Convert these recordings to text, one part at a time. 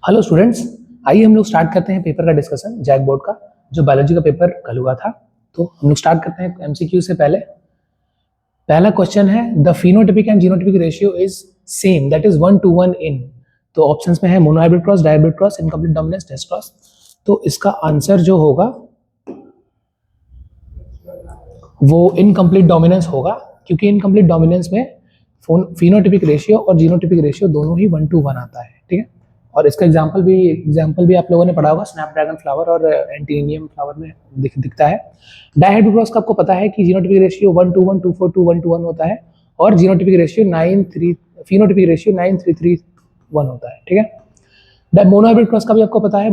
Hello students, आइए हम लोग स्टार्ट करते हैं पेपर का डिस्कशन जैक बोर्ड का जो बायोलॉजी का पेपर कल हुआ था। तो हम लोग स्टार्ट करते हैं एमसीक्यू से पहले। पहला क्वेश्चन है the phenotypic and genotypic ratio is same that is 1:1 in. तो ऑप्शंस में है monohybrid cross, dihybrid cross, incomplete dominance, test cross. तो इसका आंसर जो होगा वो इनकम्प्लीट डोमिनेंस होगा, क्योंकि इनकम्प्लीट डोमिनेंस में फिनोटिपिक रेशियो और जीनोटिपिक रेशियो दोनों ही 1:1 आता है। ठीक है, और इसका एग्जाम्पल भी आप लोगों ने पढ़ा होगा, स्नैपड्रैगन फ्लावर और एंटीनियम फ्लावर में दिखता है। डायहाइब्रिड क्रॉस का आपको पता है कि जीनोटिपिक रेशियो 1:1, 2:4, 1:1 होता है और जीनोटिपिक रेशियो 9:3, फिनोटिपिक रेशियो 9:3:1 होता है। ठीक है, मोनोहाइब्रिड क्रॉस का भी आपको पता है,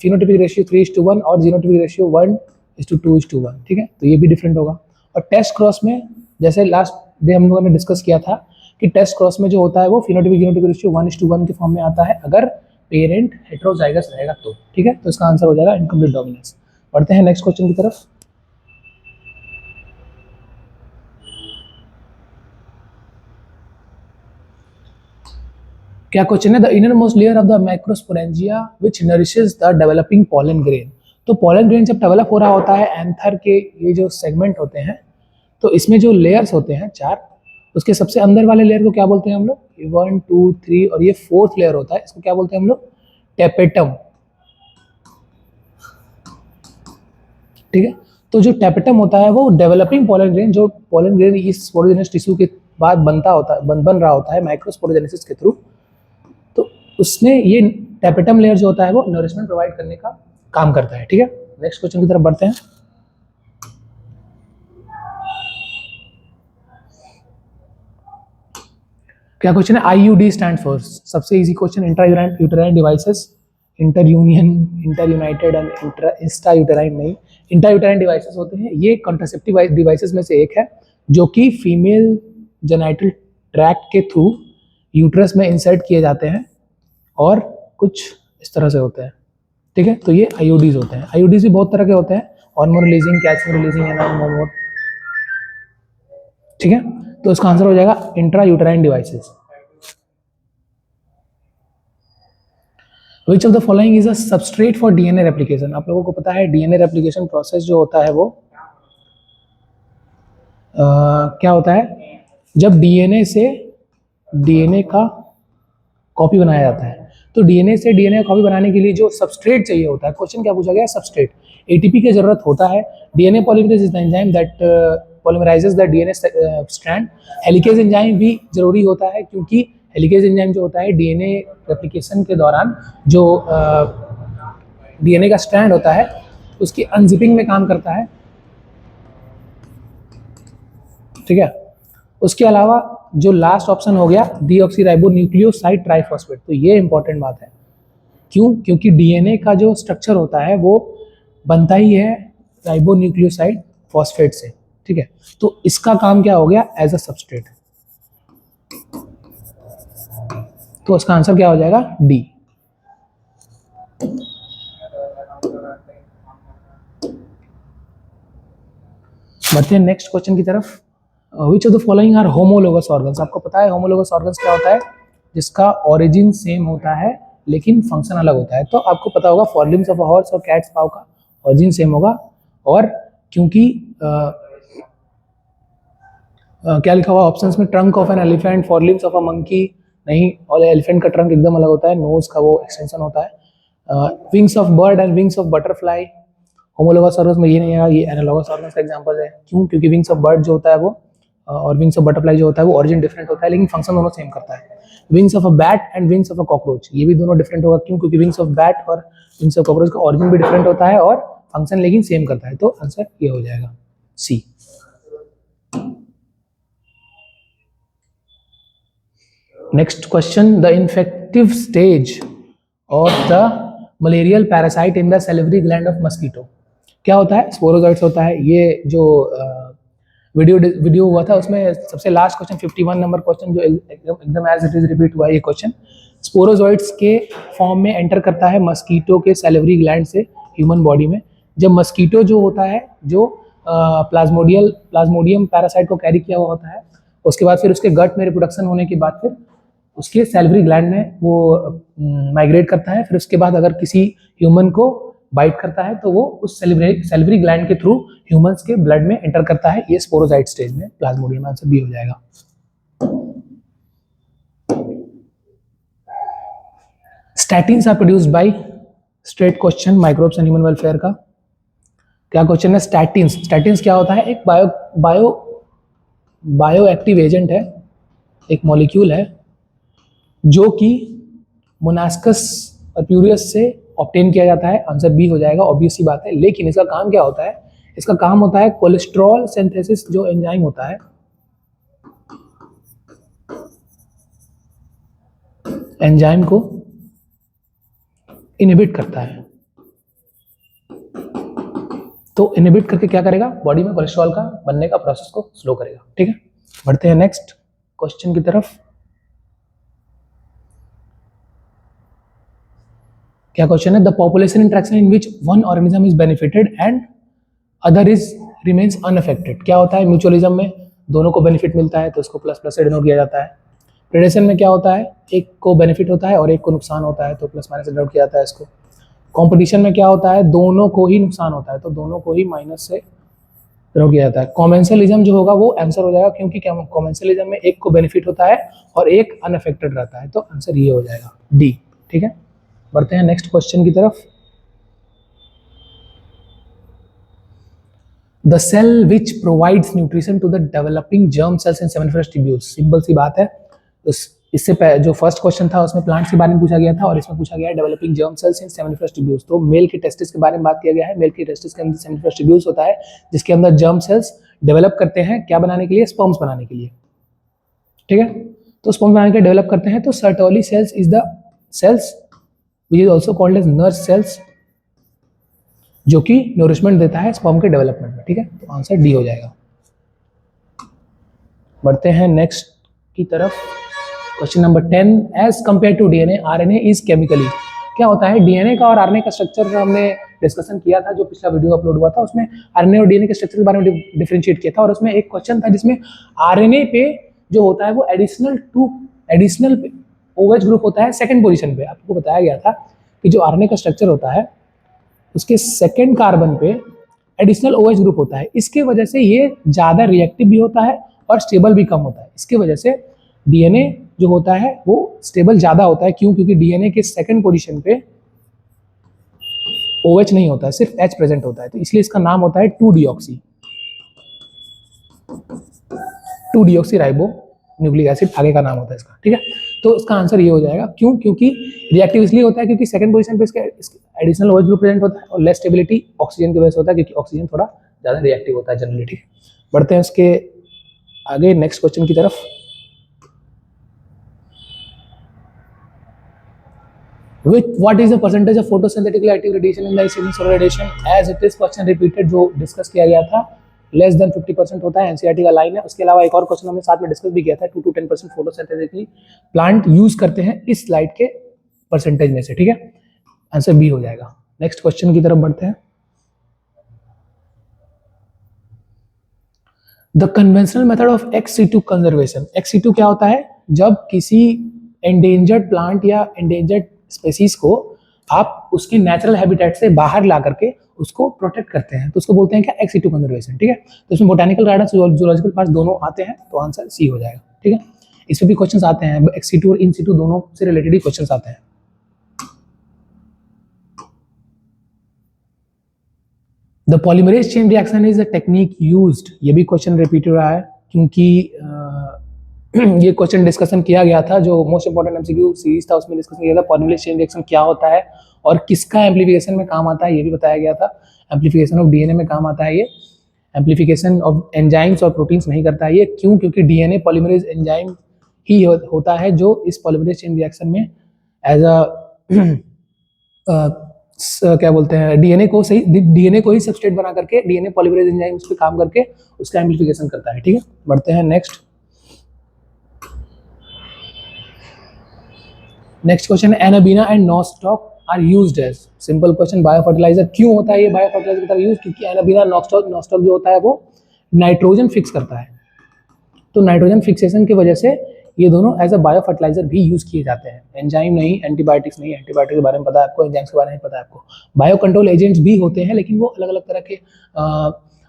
फिनोटिपिक रेशियो 3:1 और जीनोटिपिक रेशियो 1:2:1। ठीक है, तो ये भी डिफरेंट होगा। और टेस्ट क्रॉस में जैसे लास्ट डे हम लोगों ने डिस्कस किया था कि टेस्ट क्रॉस में जो होता है वो फिनोटिपिक जीनोटिपिक रेशियो 1:1 के फॉर्म में आता है अगर पेरेंट हेटेरोजाइगस रहेगा तो। ठीक है, तो इसका आंसर हो जाएगा इनकम्प्लीट डोमिनेंस। बढ़ते हैं नेक्स्ट क्वेश्चन की तरफ। क्या क्वेश्चन है the inner most layer of the microsporangia which nourishes the developing pollen grain. तो पॉलन ग्रेन जब डेवलप हो रहा होता है एंथर के ये जो सेगमेंट होते हैं, तो इसमें जो लेयर्स होते हैं 4, उसके सबसे अंदर वाले लेयर को क्या बोलते हैं हम लोग, 1, 2, 3 और ये 4th लेयर होता है, इसको क्या बोलते हैं हम लोग, टेपेटम। ठीक है, तो जो टेपेटम होता है वो डेवलपिंग पॉलन ग्रेन, जो पॉलन ग्रेन इस स्पोरोजेनस टिश्यू के बाद बन रहा होता है माइक्रोस्पोरोजेनेसिस के थ्रू, तो उसमें ये टेपेटम लेयर जो होता है वो नरिशमेंट प्रोवाइड करने का काम करता है। ठीक है, नेक्स्ट क्वेश्चन की तरफ बढ़ते हैं। क्या क्वेश्चन है, आईयूडी स्टैंड फॉर, सबसे easy question, intra uterine devices, inter United and Insta uterine नहीं, इंट्रा यूटेराइन डिवाइसेस होते हैं। ये कॉन्ट्रासेप्टिव डिवाइसेस में से एक है जो कि फीमेल जेनाइटल ट्रैक्ट के थ्रू यूट्रस में इंसर्ट किए जाते हैं और कुछ इस तरह से होते हैं। ठीक है, तो ये आईयूडीज होते हैं। आईयूडीज भी बहुत तरह के होते हैं, hormone releasing, calcium releasing and. ठीक है, तो इसका आंसर हो जाएगा intra uterine devices. Which of the following is a substrate for DNA replication? आप लोगों को पता है DNA रेप्लिकेशन प्रोसेस जो होता है वो क्या होता है, जब DNA से DNA का कॉपी बनाया जाता है, तो DNA से DNA का कॉपी बनाने के लिए जो सबस्ट्रेट चाहिए होता है, क्वेश्चन क्या पूछा गया है, सबस्ट्रेट। ATP की जरूरत होता है। DNA polymerase is the enzyme that polymerises the DNA strand. Helicase enzyme भी जरूरी होता है, क्योंकि हेलिकेज एंजाइम जो होता है DNA रेप्लिकेशन के दौरान जो DNA का स्ट्रैंड होता है उसकी अनजिपिंग में काम करता है। ठीक है, उसके अलावा जो लास्ट ऑप्शन हो गया डीऑक्सीराइबो न्यूक्लियोसाइड ट्राइफॉस्फेट, तो ये इंपॉर्टेंट बात है। क्यों, क्योंकि DNA का जो स्ट्रक्चर होता है वो बनता ही है राइबो न्यूक्लियोसाइड फॉस्फेट से। ठीक है, तो इसका काम क्या हो गया, एज अ सबस्ट्रेट। तो इसका आंसर क्या हो जाएगा, डी। बढ़ते हैं नेक्स्ट क्वेश्चन की तरफ। Which of the following are homologous organs. आपको पता है होमोलोगस ऑर्गन्स क्या होता है, जिसका ओरिजिन सेम होता है लेकिन फंक्शन अलग होता है। तो आपको पता होगा for limbs of a horse और कैट्स पाव का ओरिजिन सेम होगा, और क्योंकि क्या लिखा हुआ ऑप्शंस में, trunk of an elephant, for limbs of a monkey नहीं, और एलिफेंट का ट्रंक एकदम अलग होता है, नोज का वो एक्सटेंशन होता है। Wings of bird and wings of butterfly, homologous organs में ये नहीं है, ये एनालॉगस ऑर्गन्स का एग्जांपल है। क्यों, क्योंकि विंग्स ऑफ बर्ड जो होता है वो और विंग्स ऑफ बटरफ्लाई जो होता है वो ओरिजिन डिफरेंट होता है लेकिन फंक्शन दोनों सेम करता है। Wings of a bat and wings of a cockroach, ये भी दोनों डिफरेंट होगा। क्यों, क्योंकि विंग्स ऑफ बैट और विंग्स ऑफ कॉकरोच का ओरिजिन भी डिफरेंट होता है और फंक्शन लेकिन सेम करता है। तो आंसर ये हो जाएगा C. Next question, the infective stage of the malarial parasite in the salivary gland of mosquito. क्या होता है, स्पोरोजोइट्स होता है। ये जो वीडियो हुआ था उसमें सबसे लास्ट क्वेश्चन 51 नंबर क्वेश्चन जो एकदम एज इट इज रिपीट हुआ है, ये क्वेश्चन स्पोरोजोइट्स के फॉर्म में एंटर करता है मस्कीटो के सैलिवरी ग्लैंड से ह्यूमन बॉडी में। जब मस्कीटो जो होता है जो प्लाज्मोडियम पैरासाइट को कैरी किया हुआ होता है, उसके बाद फिर उसके गट में रिप्रोडक्शन होने के बाद फिर उसके सैलिवरी ग्लैंड में वो माइग्रेट करता है। फिर उसके बाद अगर किसी ह्यूमन को बाइट करता है तो वो उस सैलिवरी ग्लैंड के थ्रू ह्यूमंस के ब्लड में एंटर करता है, ये स्पोरोजाइट स्टेज में प्लाज्मोडियम। आंसर बी हो जाएगा। Statins are produced by, straight question, microbes and human welfare का। क्या क्वेश्चन है? स्टैटिन्स। स्टैटिन्स क्या होता है? एक बायो एक्टिव एजेंट है, एक मॉलिक्यूल है जो कि मोनास्कस प्यूरियस से ऑब्टेन किया जाता है। आंसर बी हो जाएगा, ऑब्वियस सी बात है। लेकिन इसका काम क्या होता है? इसका काम होता है कोलेस्ट्रॉल सिंथेसिस, जो एंजाइम होता है, एंजाइम को इनहिबिट करता है। तो इनहिबिट करके क्या करेगा? बॉडी में कोलेस्ट्रॉल का बनने का प्रोसेस को स्लो करेगा। ठीक है, बढ़ते हैं नेक्स्ट क्वेश्चन की तरफ। क्या क्वेश्चन है? The population interaction in which one organism is benefited and other is remains unaffected. क्या होता है? म्यूचुअलिज्म में दोनों को बेनिफिट मिलता है तो उसको प्लस प्लस से डिनोट किया जाता है। प्रेडेशन में क्या होता है? एक को बेनिफिट होता है और एक को नुकसान होता है तो प्लस माइनस से डिनोट किया जाता है इसको। कंपटीशन में क्या होता है? दोनों को ही नुकसान होता है तो दोनों को ही माइनस से डिनोट किया जाता है। कॉमेंसलिज्म जो होगा वो आंसर हो जाएगा, क्योंकि कॉमेंसलिज्म में एक को बेनिफिट होता है और एक अनअफेक्टेड रहता है, तो आंसर ये हो जाएगा, डी। ठीक है, बढ़ते हैं नेक्स्ट क्वेश्चन की तरफ। The cell which provides nutrition to the developing germ cells in seminiferous tubules. Simple सी बात है। इससे जो फर्स्ट क्वेश्चन था उसमें प्लांट्स के बारे में पूछा गया था और इसमें पूछा गया है developing germ cells in seminiferous tubules. तो मेल के टेस्टिस के बारे में बात किया गया है। मेल के टेस्टिस के अंदर सेमिनिफरस ट्यूब्यूल्स होता है जिसके अंदर जर्म सेल्स डेवलप करते हैं, क्या बनाने के लिए? स्पर्म्स बनाने के लिए। ठीक है, तो स्पर्म्स बनाने के लिए डेवलप करते हैं। तो Sertoli cells is the cells which is also called as nurse cells, जो कि नरिशमेंट देता है स्पर्म के डेवलपमेंट में। ठीक है, तो आंसर डी हो जाएगा। बढ़ते हैं नेक्स्ट की तरफ। Question number 10, as compare to DNA RNA is chemically. क्या होता है? डीएनए का और आरएनए का स्ट्रक्चर हमने डिस्कशन किया था, जो पिछला वीडियो अपलोड हुआ था उसमें आरएनए और डीएनए के स्ट्रक्चर के बारे में डिफरेंशिएट किया था। और उसमें एक क्वेश्चन था जिसमें आरएनए पे जो होता है वो एडिशनल ओएच ग्रुप होता है सेकंड पोजीशन पे। आपको बताया गया था कि जो आरएनए का स्ट्रक्चर होता है उसके सेकंड कार्बन पे एडिशनल ओएच ग्रुप होता है। इसके वजह से ये ज़्यादा रिएक्टिव भी होता है और स्टेबल भी कम होता है। इसके वजह से डीएनए जो होता है वो स्टेबल ज़्यादा होता है। क्यों? क्योंकि डीएनए के सेकंड पोजीशन पे OH नहीं होता है, सिर्फ H प्रेजेंट होता है, तो इसलिए इसका नाम होता है 2-डीऑक्सी राइबो न्यूक्लिक एसिड, आगे का नाम होता है इसका। ठीक है, तो इसका आंसर ये हो जाएगा। क्यों? क्योंकि रिएक्टिव इसलिए होता है क्योंकि सेकंड पोजीशन पे इसका एडिशनल OH ग्रुप प्रेजेंट होता है और लेस स्टेबिलिटी ऑक्सीजन की वजह से होता है, क्योंकि ऑक्सीजन थोड़ा ज़्यादा रिएक्टिव होता है जनरली। ठीक है, बढ़ते हैं इसके आगे नेक्स्ट क्वेश्चन की तरफ। What is the percentage of photosynthetically active radiation in the receiving solar radiation? As it is question repeated, जो डिस्कस किया गया था, लेस देन 50% होता है, एनसीईआरटी का लाइन है। उसके अलावा एक और क्वेश्चन हमने साथ में डिस्कस भी किया था, 2 to 10% फोटोसिंथेटिकली प्लांट यूज करते हैं इस लाइट के परसेंटेज में से। ठीक है, आंसर बी हो जाएगा। नेक्स्ट क्वेश्चन की तरफ बढ़ते हैं। The conventional method of ex-situ conservation. ex-situ क्या होता है? जब किसी एंडेंजर्ड प्लांट या एंडेंजर्ड स्पेसीज को आप उसके नेचुरल हैबिटेट से बाहर ला करके उसको प्रोटेक्ट करते हैं तो उसको बोलते हैं क्या? ex-situ conservation. ठीक है, तो इसमें बोटेनिकल गार्डन, जूलॉजिकल पार्ट दोनों आते हैं, तो आंसर सी हो जाएगा। ठीक है, इसमें भी क्वेश्चंस आते हैं, ex-situ और in-situ दोनों से रिलेटेड ही क्वेश्चंस आते हैं। The polymerase chain reaction is the technique used. ये भी क्वेश्चन रिपीट हो रहा है क्योंकि ये क्वेश्चन डिस्कशन किया गया था, जो मोस्ट इंपोर्टेंट एमसीक्यू सीरीज था उसमें डिस्कशन किया था। पॉलीमरेज चेन रिएक्शन क्या होता है और किसका एम्प्लीफिकेशन में काम आता है, ये भी बताया गया था। एम्प्लीफिकेशन ऑफ डीएनए में काम आता है ये, एम्प्लीफिकेशन ऑफ एंजाइम्स और प्रोटीन्स नहीं करता है ये। क्यों? क्योंकि डीएनए पॉलीमरेज एंजाइम ही होता है जो इस पॉलीमरेज चेन रिएक्शन में एज क्या बोलते हैं, डीएनए को ही सबस्ट्रेट बना करके डीएनए पॉलीमरेज एंजाइम उस पर काम करके उसका एम्प्लीफिकेशन करता है। ठीक है, बढ़ते हैं next question. Anabaena and Nostoc are used as. Simple question, biofertiliser क्यों होता है ये बायो फर्टिलाइजर की तरह यूज? क्योंकि एनाबीना नॉस्टॉक जो होता है वो नाइट्रोजन फिक्स करता है, तो नाइट्रोजन फिक्सेशन की वजह से ये दोनों एज अ बायो फर्टिलाइजर भी यूज किए जाते हैं। एंजाइम नहीं, एंटीबायोटिक्स नहीं, एंटीबायोटिक्स के बारे में पता है आपको, एंजाइम्स के बारे में पता है आपको। बायो कंट्रोल एजेंट्स भी होते हैं, लेकिन वो अलग अलग तरह के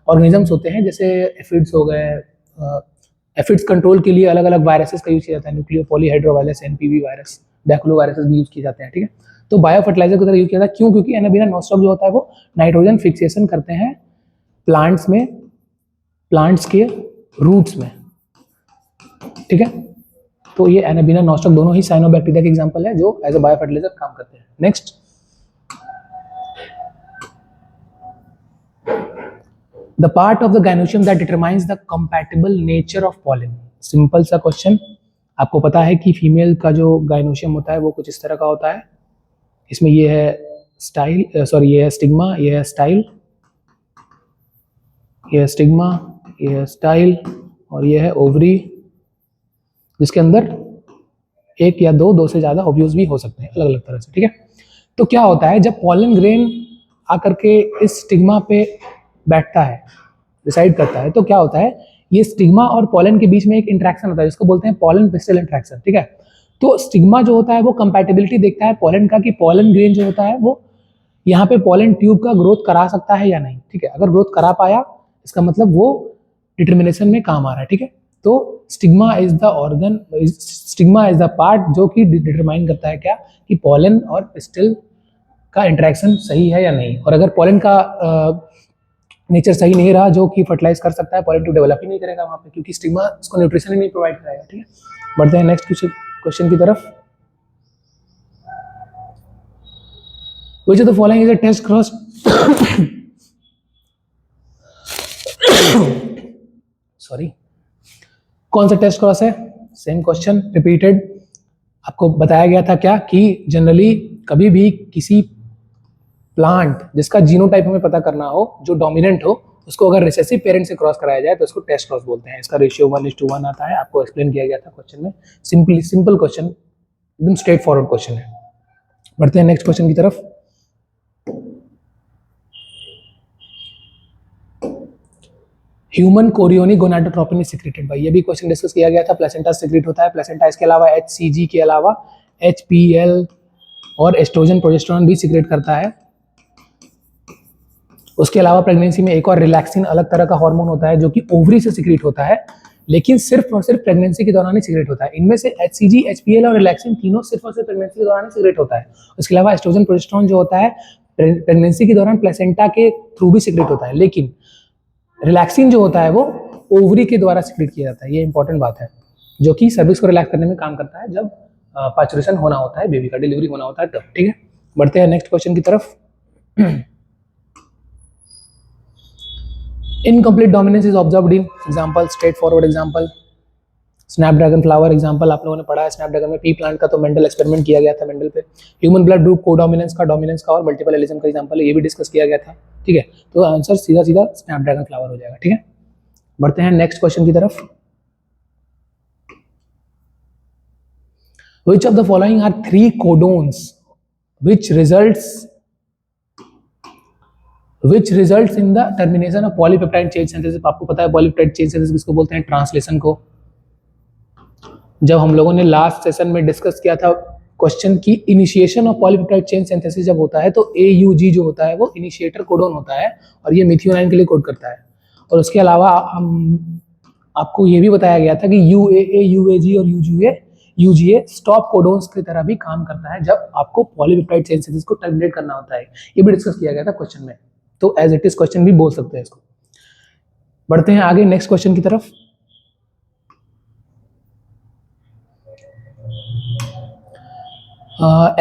ऑर्गेनिजम्स होते हैं, जैसे एफिड्स हो गए। एफिड्स कंट्रोल के लिए अलग अलग वायरसेस का यूज किया जाता है, न्यूक्लियो पॉलीहाइड्रोवायरस, एनपीवी वायरस, बैक्लो वायरसेस भी यूज किए जाते हैं, ठीक है। तो बायो फर्टिलाइजर की तरह यूज किया जाता है, क्यों? क्योंकि एनाबीना नॉस्टॉक जो होता है वो नाइट्रोजन फिक्सेशन करते हैं प्लांट्स में, प्लांट्स के रूट्स में, ठीक है। तो ये एनाबीना नॉस्टॉक दोनों ही साइनोबैक्टीरिया के एग्जांपल है जो एज अ बायो फर्टिलाइजर काम करते हैं। Next, the part of the gynoecium that determines the compatible nature of pollen. Simple सा क्वेश्चन, आपको पता है कि फीमेल का जो गाइनोशियम होता है वो कुछ इस तरह का होता है। इसमें ये है स्टाइल, सॉरी ये है स्टिग्मा, ये है स्टाइल, ये है स्टिग्मा, ये है स्टाइल, और ये है ओवरी, जिसके अंदर एक या दो से ज्यादा ओव्यूल्स भी हो सकते हैं अलग अलग तरह से, ठीक है। तो क्या होता है, जब पॉलन ग्रेन आकर के इस स्टिग्मा पे बैठता है, डिसाइड करता है, तो क्या होता है, ये स्टिग्मा और पॉलन के बीच में एक इंटरेक्शन होता है जिसको बोलते हैं पॉलन पिस्टल इंटरेक्शन, ठीक है। तो स्टिग्मा जो होता है वो कंपैटिबिलिटी देखता है पॉलन का, कि पॉलन ग्रेन जो होता है वो यहाँ पे पॉलन ट्यूब का ग्रोथ करा सकता है या नहीं, ठीक है। अगर ग्रोथ करा पाया, इसका मतलब वो डिटर्मिनेशन में काम आ रहा है, ठीक है। तो stigma is the organ, stigma is the part जो कि डिटरमाइन करता है क्या, कि पॉलन और पिस्टल का इंटरेक्शन सही है या नहीं। और अगर पॉलन का नेचर सही नहीं रहा जो कि फर्टिलाइज कर सकता है, पॉलन ट्यूब डेवलप ही नहीं करेगा वहाँ पे, क्योंकि स्टिग्मा उसको न्यूट्रिशन ही नहीं प्रोवाइड करेगा, ठीक है। बढ़ते हैं नेक्स्ट क्वेश्चन की तरफ। Which of the following is a test cross? Sorry, कौन सा टेस्ट क्रॉस है? Same question repeated. आपको बताया गया था क्या, कि जनरली कभी भी किसी प्लांट जिसका जीनोटाइप हमें पता करना हो, जो डोमिनेंट हो, उसको अगर रिसेसिव पेरेंट से क्रॉस कराया जाए तो उसको टेस्ट क्रॉस बोलते हैं। इसका रेशियो 1:1 आता है, आपको एक्सप्लेन किया गया था क्वेश्चन में। सिंपल क्वेश्चन, एकदम स्ट्रेट फॉरवर्ड क्वेश्चन है। बढ़ते हैं नेक्स्ट क्वेश्चन की तरफ। Human chorionic gonadotropin is secreted by, ये भी क्वेश्चन डिस्कस किया गया था। प्लेसेंटा सिक्रेट होता है, प्लेसेंटा इसके अलावा HCG के अलावा HPL और एस्ट्रोजन प्रोजेस्टेरोन भी सिक्रेट करता है। उसके अलावा प्रेगनेंसी में एक और रिलैक्सिन अलग तरह का हार्मोन होता है जो कि ओवरी से सिक्रेट होता है, लेकिन सिर्फ और सिर्फ प्रेगनेंसी के दौरान ही सिक्रेट होता है। इनमें से HCG, HPL और रिलैक्सिन तीनों सिर्फ और सिर्फ प्रेगनेंसी के दौरान ही सिक्रेट होता है। उसके अलावा एस्ट्रोजन प्रोजेस्टेरोन जो होता है प्रेगनेंसी के दौरान प्लेसेंटा के थ्रू भी सिक्रेट होता है, लेकिन रिलैक्सिन जो होता है वो ओवरी के द्वारा सिक्रेट किया जाता है। ये इंपॉर्टेंट बात है, जो कि सर्विक्स को रिलैक्स करने में काम करता है जब पार्चुरेशन होना होता है, बेबी का डिलीवरी होना होता है तब, ठीक है। बढ़ते हैं नेक्स्ट क्वेश्चन की तरफ। Incomplete dominance is observed in, example, straight forward example, Snapdragon flower example आप लोगों ने पढ़ा है। स्नैपड्रैगन में पी प्लांट का तो मेंडल एक्सपेरिमेंट किया गया था मेंडल पे। ह्यूमन ब्लड ग्रुप कोडोमिनेंस का और मल्टीपल एलिज्म का एग्जांपल है, ये भी डिस्कस किया गया था, ठीक है। तो आंसर सीधा सीधा स्नैपड्रैगन फ्लावर हो जाएगा, ठीक है। बढ़ते हैं नेक्स्ट क्वेश्चन की तरफ। Which of the following are 3 codons which results in the termination of polypeptide chain synthesis? आपको पता है पॉलीपेप्टाइड चेन सिंथेसिस किसको बोलते हैं? ट्रांसलेशन को। जब हम लोगों ने लास्ट सेशन में डिस्कस किया था क्वेश्चन की, initiation of polypeptide chain synthesis जब होता है तो AUG जो होता है वो इनिशिएटर कोडोन होता है, और ये मेथियोनाइन के लिए कोड करता है। और उसके अलावा आपको ये भी बताया गया था कि UAA, UAG और UGA स्टॉप कोडोन्स की तरह भी काम करता है जब आपको पॉलीपेप्टाइड चेन सिंथेसिस को टर्मिनेट करना होता है। ये भी डिस्कस किया गया था क्वेश्चन में, तो एज इट इज क्वेश्चन भी बोल सकते हैं इसको। बढ़ते हैं आगे नेक्स्ट क्वेश्चन की तरफ।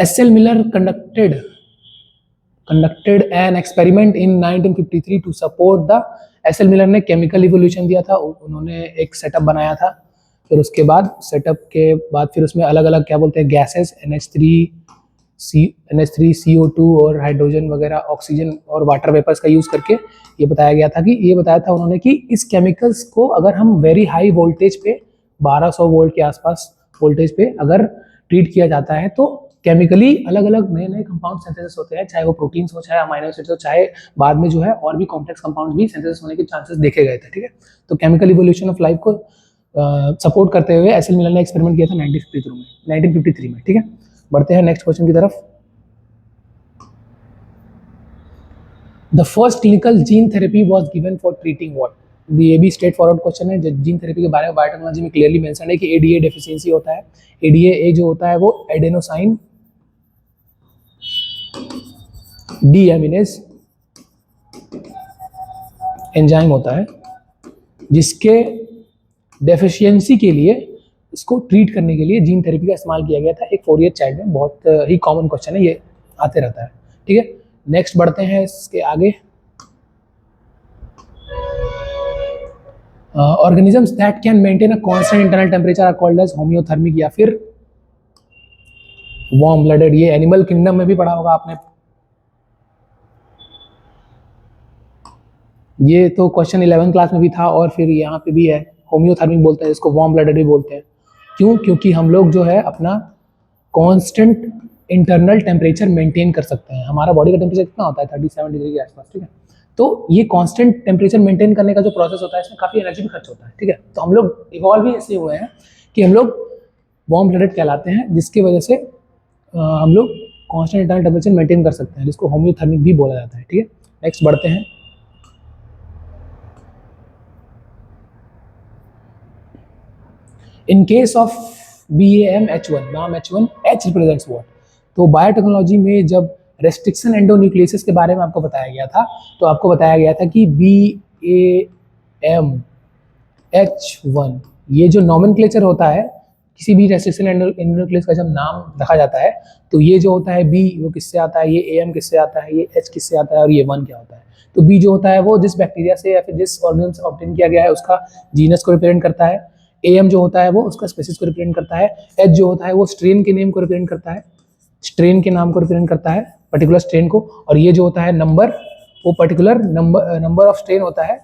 SL Miller conducted an experiment in 1953 to support the, SL Miller ने केमिकल इवोल्यूशन दिया था, उन्होंने एक सेटअप बनाया था। फिर उसके बाद सेटअप के बाद फिर उसमें अलग अलग क्या बोलते हैं गैसेस, NH3 CO2 और हाइड्रोजन वगैरह, ऑक्सीजन और वाटर वेपर्स का यूज़ करके ये बताया था उन्होंने कि इस केमिकल्स को अगर हम वेरी हाई वोल्टेज पे 1200 वोल्ट के आसपास वोल्टेज पे अगर ट्रीट किया जाता है तो केमिकली अलग अलग नए नए कंपाउंड सिंथेसिस होते हैं, चाहे वो प्रोटीन्स हो, चाहे अमाइनो एसिड्स हो, चाहे बाद में जो है और भी कॉम्प्लेक्स कंपाउंड भी सिंथेसिस होने के चांसेस देखे गए थे, ठीक है। तो केमिकल इवोल्यूशन ऑफ लाइफ को सपोर्ट करते हुए एस एल मिलन ने एक्सपेरिमेंट किया था 1953 में। ठीक है, बढ़ते हैं नेक्स्ट क्वेश्चन की तरफ। The first clinical gene therapy was given for treating what? ये भी स्ट्रेट फॉरवर्ड क्वेश्चन है। जीन थेरेपी के बारे में बायोटेक्नोलॉजी में क्लियरली मेंशन है कि एडीए डेफिशिएंसी होता है। एडीए जो होता है वो एडेनोसाइन डीएमिनेज एंजाइम होता है, जिसके डेफिशिएंसी के लिए इसको ट्रीट करने के लिए जीन थेरेपी का इस्तेमाल किया गया था एक 4 ईयर चाइल्ड में। बहुत ही कॉमन क्वेश्चन है, ये आते रहता है। ठीक है, नेक्स्ट बढ़ते हैं इसके आगे। Organisms that can maintain a constant internal temperature are called as homeothermic या फिर वार्म ब्लडेड। ये एनिमल किंगडम में भी पढ़ा होगा आपने। ये तो क्वेश्चन 11th क्लास में भी था और फिर यहाँ पे भी है। होम्योथर्मिक बोलते हैं इसको, वार्म ब्लडेड भी बोलते हैं। क्यों? क्योंकि हम लोग जो है अपना कांस्टेंट इंटरनल टेम्परेचर मेंटेन कर सकते हैं। हमारा बॉडी का टेम्परेचर कितना होता है? 37 डिग्री के आसपास। ठीक है, तो ये कांस्टेंट टेम्परेचर मेंटेन करने का जो प्रोसेस होता है, इसमें काफ़ी एनर्जी भी खर्च होता है। ठीक है, तो हम लोग इवॉल्व भी ऐसे हुए हैं कि हम लोग वार्म ब्लडेड कहलाते हैं, जिसकी वजह से हम लोग कांस्टेंट इंटरनल टेम्परेचर मेंटेन कर सकते हैं, जिसको होम्योथर्मिक भी बोला जाता है। ठीक है, नेक्स्ट बढ़ते हैं। इन केस ऑफ BAMH1, नाम H1, H रिप्रेजेंट्स व्हाट? तो बायोटेक्नोलॉजी में जब रेस्ट्रिक्शन एंडोन्यूक्लियसिस के बारे में आपको बताया गया था, तो आपको बताया गया था कि BAMH1 ये जो नॉमेनक्लेचर होता है, किसी भी रेस्ट्रिक्शन एंडोन्यूक्लियस का जब नाम रखा जाता है, तो ये जो होता है B वो किससे आता है, ये AM किससे आता है, ये H किससे आता है और ये 1 क्या होता है? तो B जो होता है वो जिस बैक्टीरिया से या फिर जिस ऑर्गेनिज्म से ऑब्टेन किया गया है उसका जीनस को रिप्रेजेंट करता है। AM जो होता है वो उसका स्पीशीज को रिप्रेजेंट करता है। H जो होता है वो स्ट्रेन के नेम को रिप्रेजेंट करता है, स्ट्रेन के नाम को रिप्रेजेंट करता है, पर्टिकुलर स्ट्रेन को। और ये जो होता है नंबर, वो पर्टिकुलर नंबर ऑफ स्ट्रेन होता है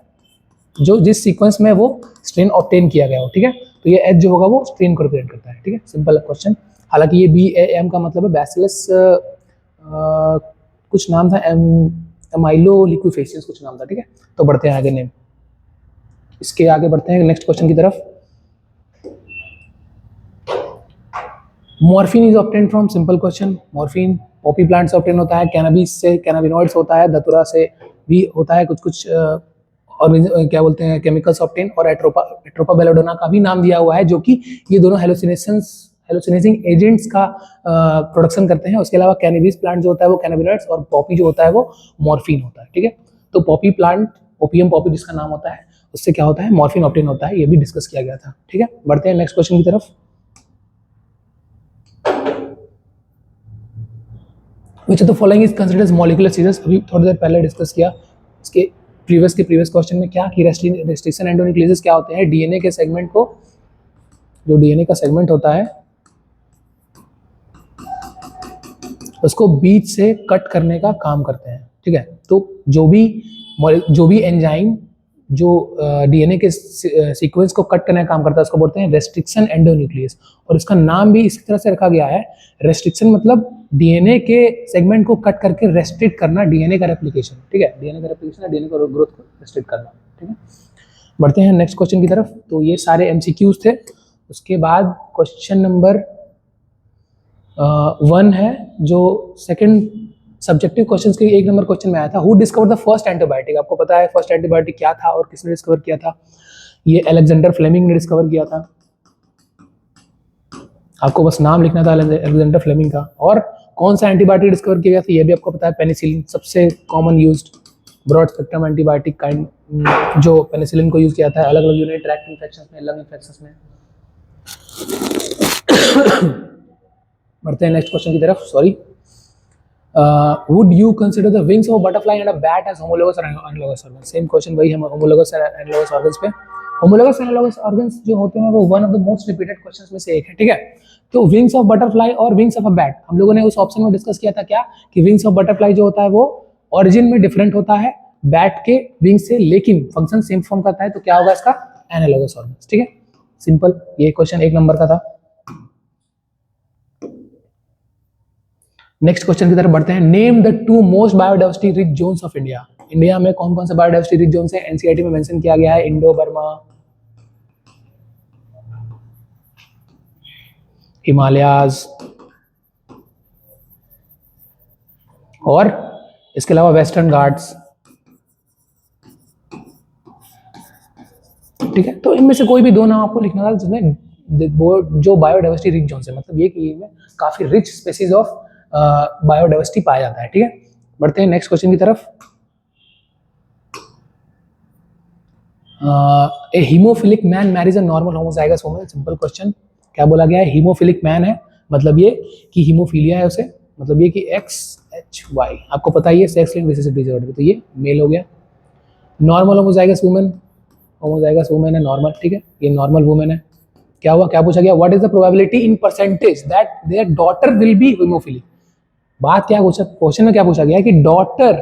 जो जिस सीक्वेंस में वो स्ट्रेन ऑब्टेन किया गया हो। ठीक है, तो ये H जो होगा वो स्ट्रेन को रिप्रेजेंट करता है। ठीक है, सिंपल क्वेश्चन। हालांकि ये BAM का मतलब है बैसिलस, कुछ नाम था, एमाइलो लिक्विफेसियस कुछ नाम था। ठीक है, तो बढ़ते हैं आगे नेम, इसके आगे बढ़ते हैं नेक्स्ट क्वेश्चन की तरफ। Morphine is obtain from, simple question. Morphine Poppy plant से ऑब्टेन होता है, कैनबिस से, कैनाबिनॉइड्स होता है, धतूरा से भी होता है, कुछ और क्या बोलते हैं केमिकल्स ऑब्टेन। और एट्रोपा बेलोडोना का भी नाम दिया हुआ है, जो कि ये दोनों हेलुसिनेजिंग एजेंट्स का प्रोडक्शन करते हैं। उसके अलावा कैनबिस प्लांट जो होता है वो कैनाबिनॉइड्स, और पॉपी जो होता है वो मॉर्फिन होता है। ठीक है, तो पॉपी प्लांट, ओपियम पॉपी जिसका नाम होता है, उससे क्या होता है, मॉर्फिन ऑब्टेन होता है। ये भी डिस्कस किया गया था। ठीक है, बढ़ते हैं नेक्स्ट क्वेश्चन की तरफ। Which of the following is considered as molecular series? अभी थोड़ी देर पहले डिस्कस किया इसके प्रीवियस क्वेश्चन में क्या कि रेस्ट्रिक्शन एंडोन्यूक्लियस क्या होते हैं? डीएनए के सेगमेंट को, जो डीएनए का सेगमेंट होता है उसको बीच से कट करने का काम करते हैं। ठीक है, तो जो भी एंजाइम जो डीएनए के सीक्वेंस को कट करने का काम करता है उसको बोलते हैं रेस्ट्रिक्शन एंडोन्यूक्लियस। और इसका नाम भी इसी तरह से रखा गया है। रेस्ट्रिक्शन मतलब डीएनए के सेगमेंट को कट करके रेस्ट्रिक्ट करना, डीएनए का रेप्लिकेशन। ठीक है, डीएनए का रेप्लिकेशन है, डीएनए का ग्रोथ को रेस्ट्रिक्ट करना। ठीक है, बढ़ते हैं नेक्स्ट क्वेश्चन की तरफ। तो ये सारे एमसीक्यूज थे। उसके बाद क्वेश्चन नंबर 1 है, जो सेकंड सब्जेक्टिव क्वेश्चंस के 1 नंबर क्वेश्चन में आया था। Who discover the first antibiotic? आपको पता है फर्स्ट एंटीबायोटिक क्या था और किसने डिस्कवर किया था? ये अलेक्जेंडर फ्लेमिंग ने डिस्कवर किया था। आपको बस नाम लिखना था अलेक्जेंडर फ्लेमिंग का। और कौन सा एंटीबायोटिक डिस्कवर किया गया था ये भी आपको पता है, पेनिसिलिन, सबसे common used broad spectrum antibiotic kind, जो पेनिसिलिन को यूज किया था अलग अलग यूरिनरी ट्रैक्ट इन्फेक्शंस में, लंग इन्फेक्शंस में। बढ़ते हैं नेक्स्ट क्वेश्चन की तरफ। Sorry, would you consider the wings of a butterfly and a bat as homologous or analogous organs? Same question वही है, homologous और analogous organs पे। homologous and analogous organs जो होते हैं वो one of the most repeated questions में से एक है। ठीक है, तो विंग्स ऑफ बटरफ्लाई और विंग्स ऑफ अ बैट हम लोगों ने उस ऑप्शन में डिस्कस किया था क्या, कि विंग्स ऑफ बटरफ्लाई जो होता है वो ओरिजिन में डिफरेंट होता है बैट के विंग से, लेकिन फंक्शन सेम परफॉर्म करता है। तो क्या होगा इसका? Analogous organs. ठीक है, सिंपल, ये क्वेश्चन 1 नंबर का था। नेक्स्ट क्वेश्चन की तरफ बढ़ते हैं। Name the 2 most biodiversity rich zones of India. India में कौन कौन से बायोडाइवर्सिटी रिच जोन्स है? एनसीईआरटी में मेंशन किया गया है, इंडो बर्मा, हिमालयाज, और इसके अलावा वेस्टर्न घाट्स। ठीक है, तो इनमें से कोई भी दो नाम आपको लिखना था जिसमें जो बायोडाइवर्सिटी रिच जोन है, मतलब ये कि इनमें काफी रिच स्पेसीज ऑफ बायोडाइवर्सिटी पाया जाता है। ठीक है, बढ़ते हैं नेक्स्ट क्वेश्चन की तरफ। A haemophilic man marries a normal homozygous woman. Simple question, क्या बोला गया है? हीमोफिलिक मैन है, मतलब ये कि हीमोफीलिया है उसे, मतलब ये कि XHY, आपको पता ही है सेक्स लिंक्ड रिसेसिव डिसऑर्डर, तो ये मेल हो गया। Normal homozygous woman, homozygous women है नॉर्मल। ठीक है, ये नॉर्मल वुमेन है। क्या हुआ, क्या पूछा गया? What is the probability in percentage that their daughter will be haemophilic. बात क्या पूछा, क्वेश्चन में क्या पूछा गया है कि डॉटर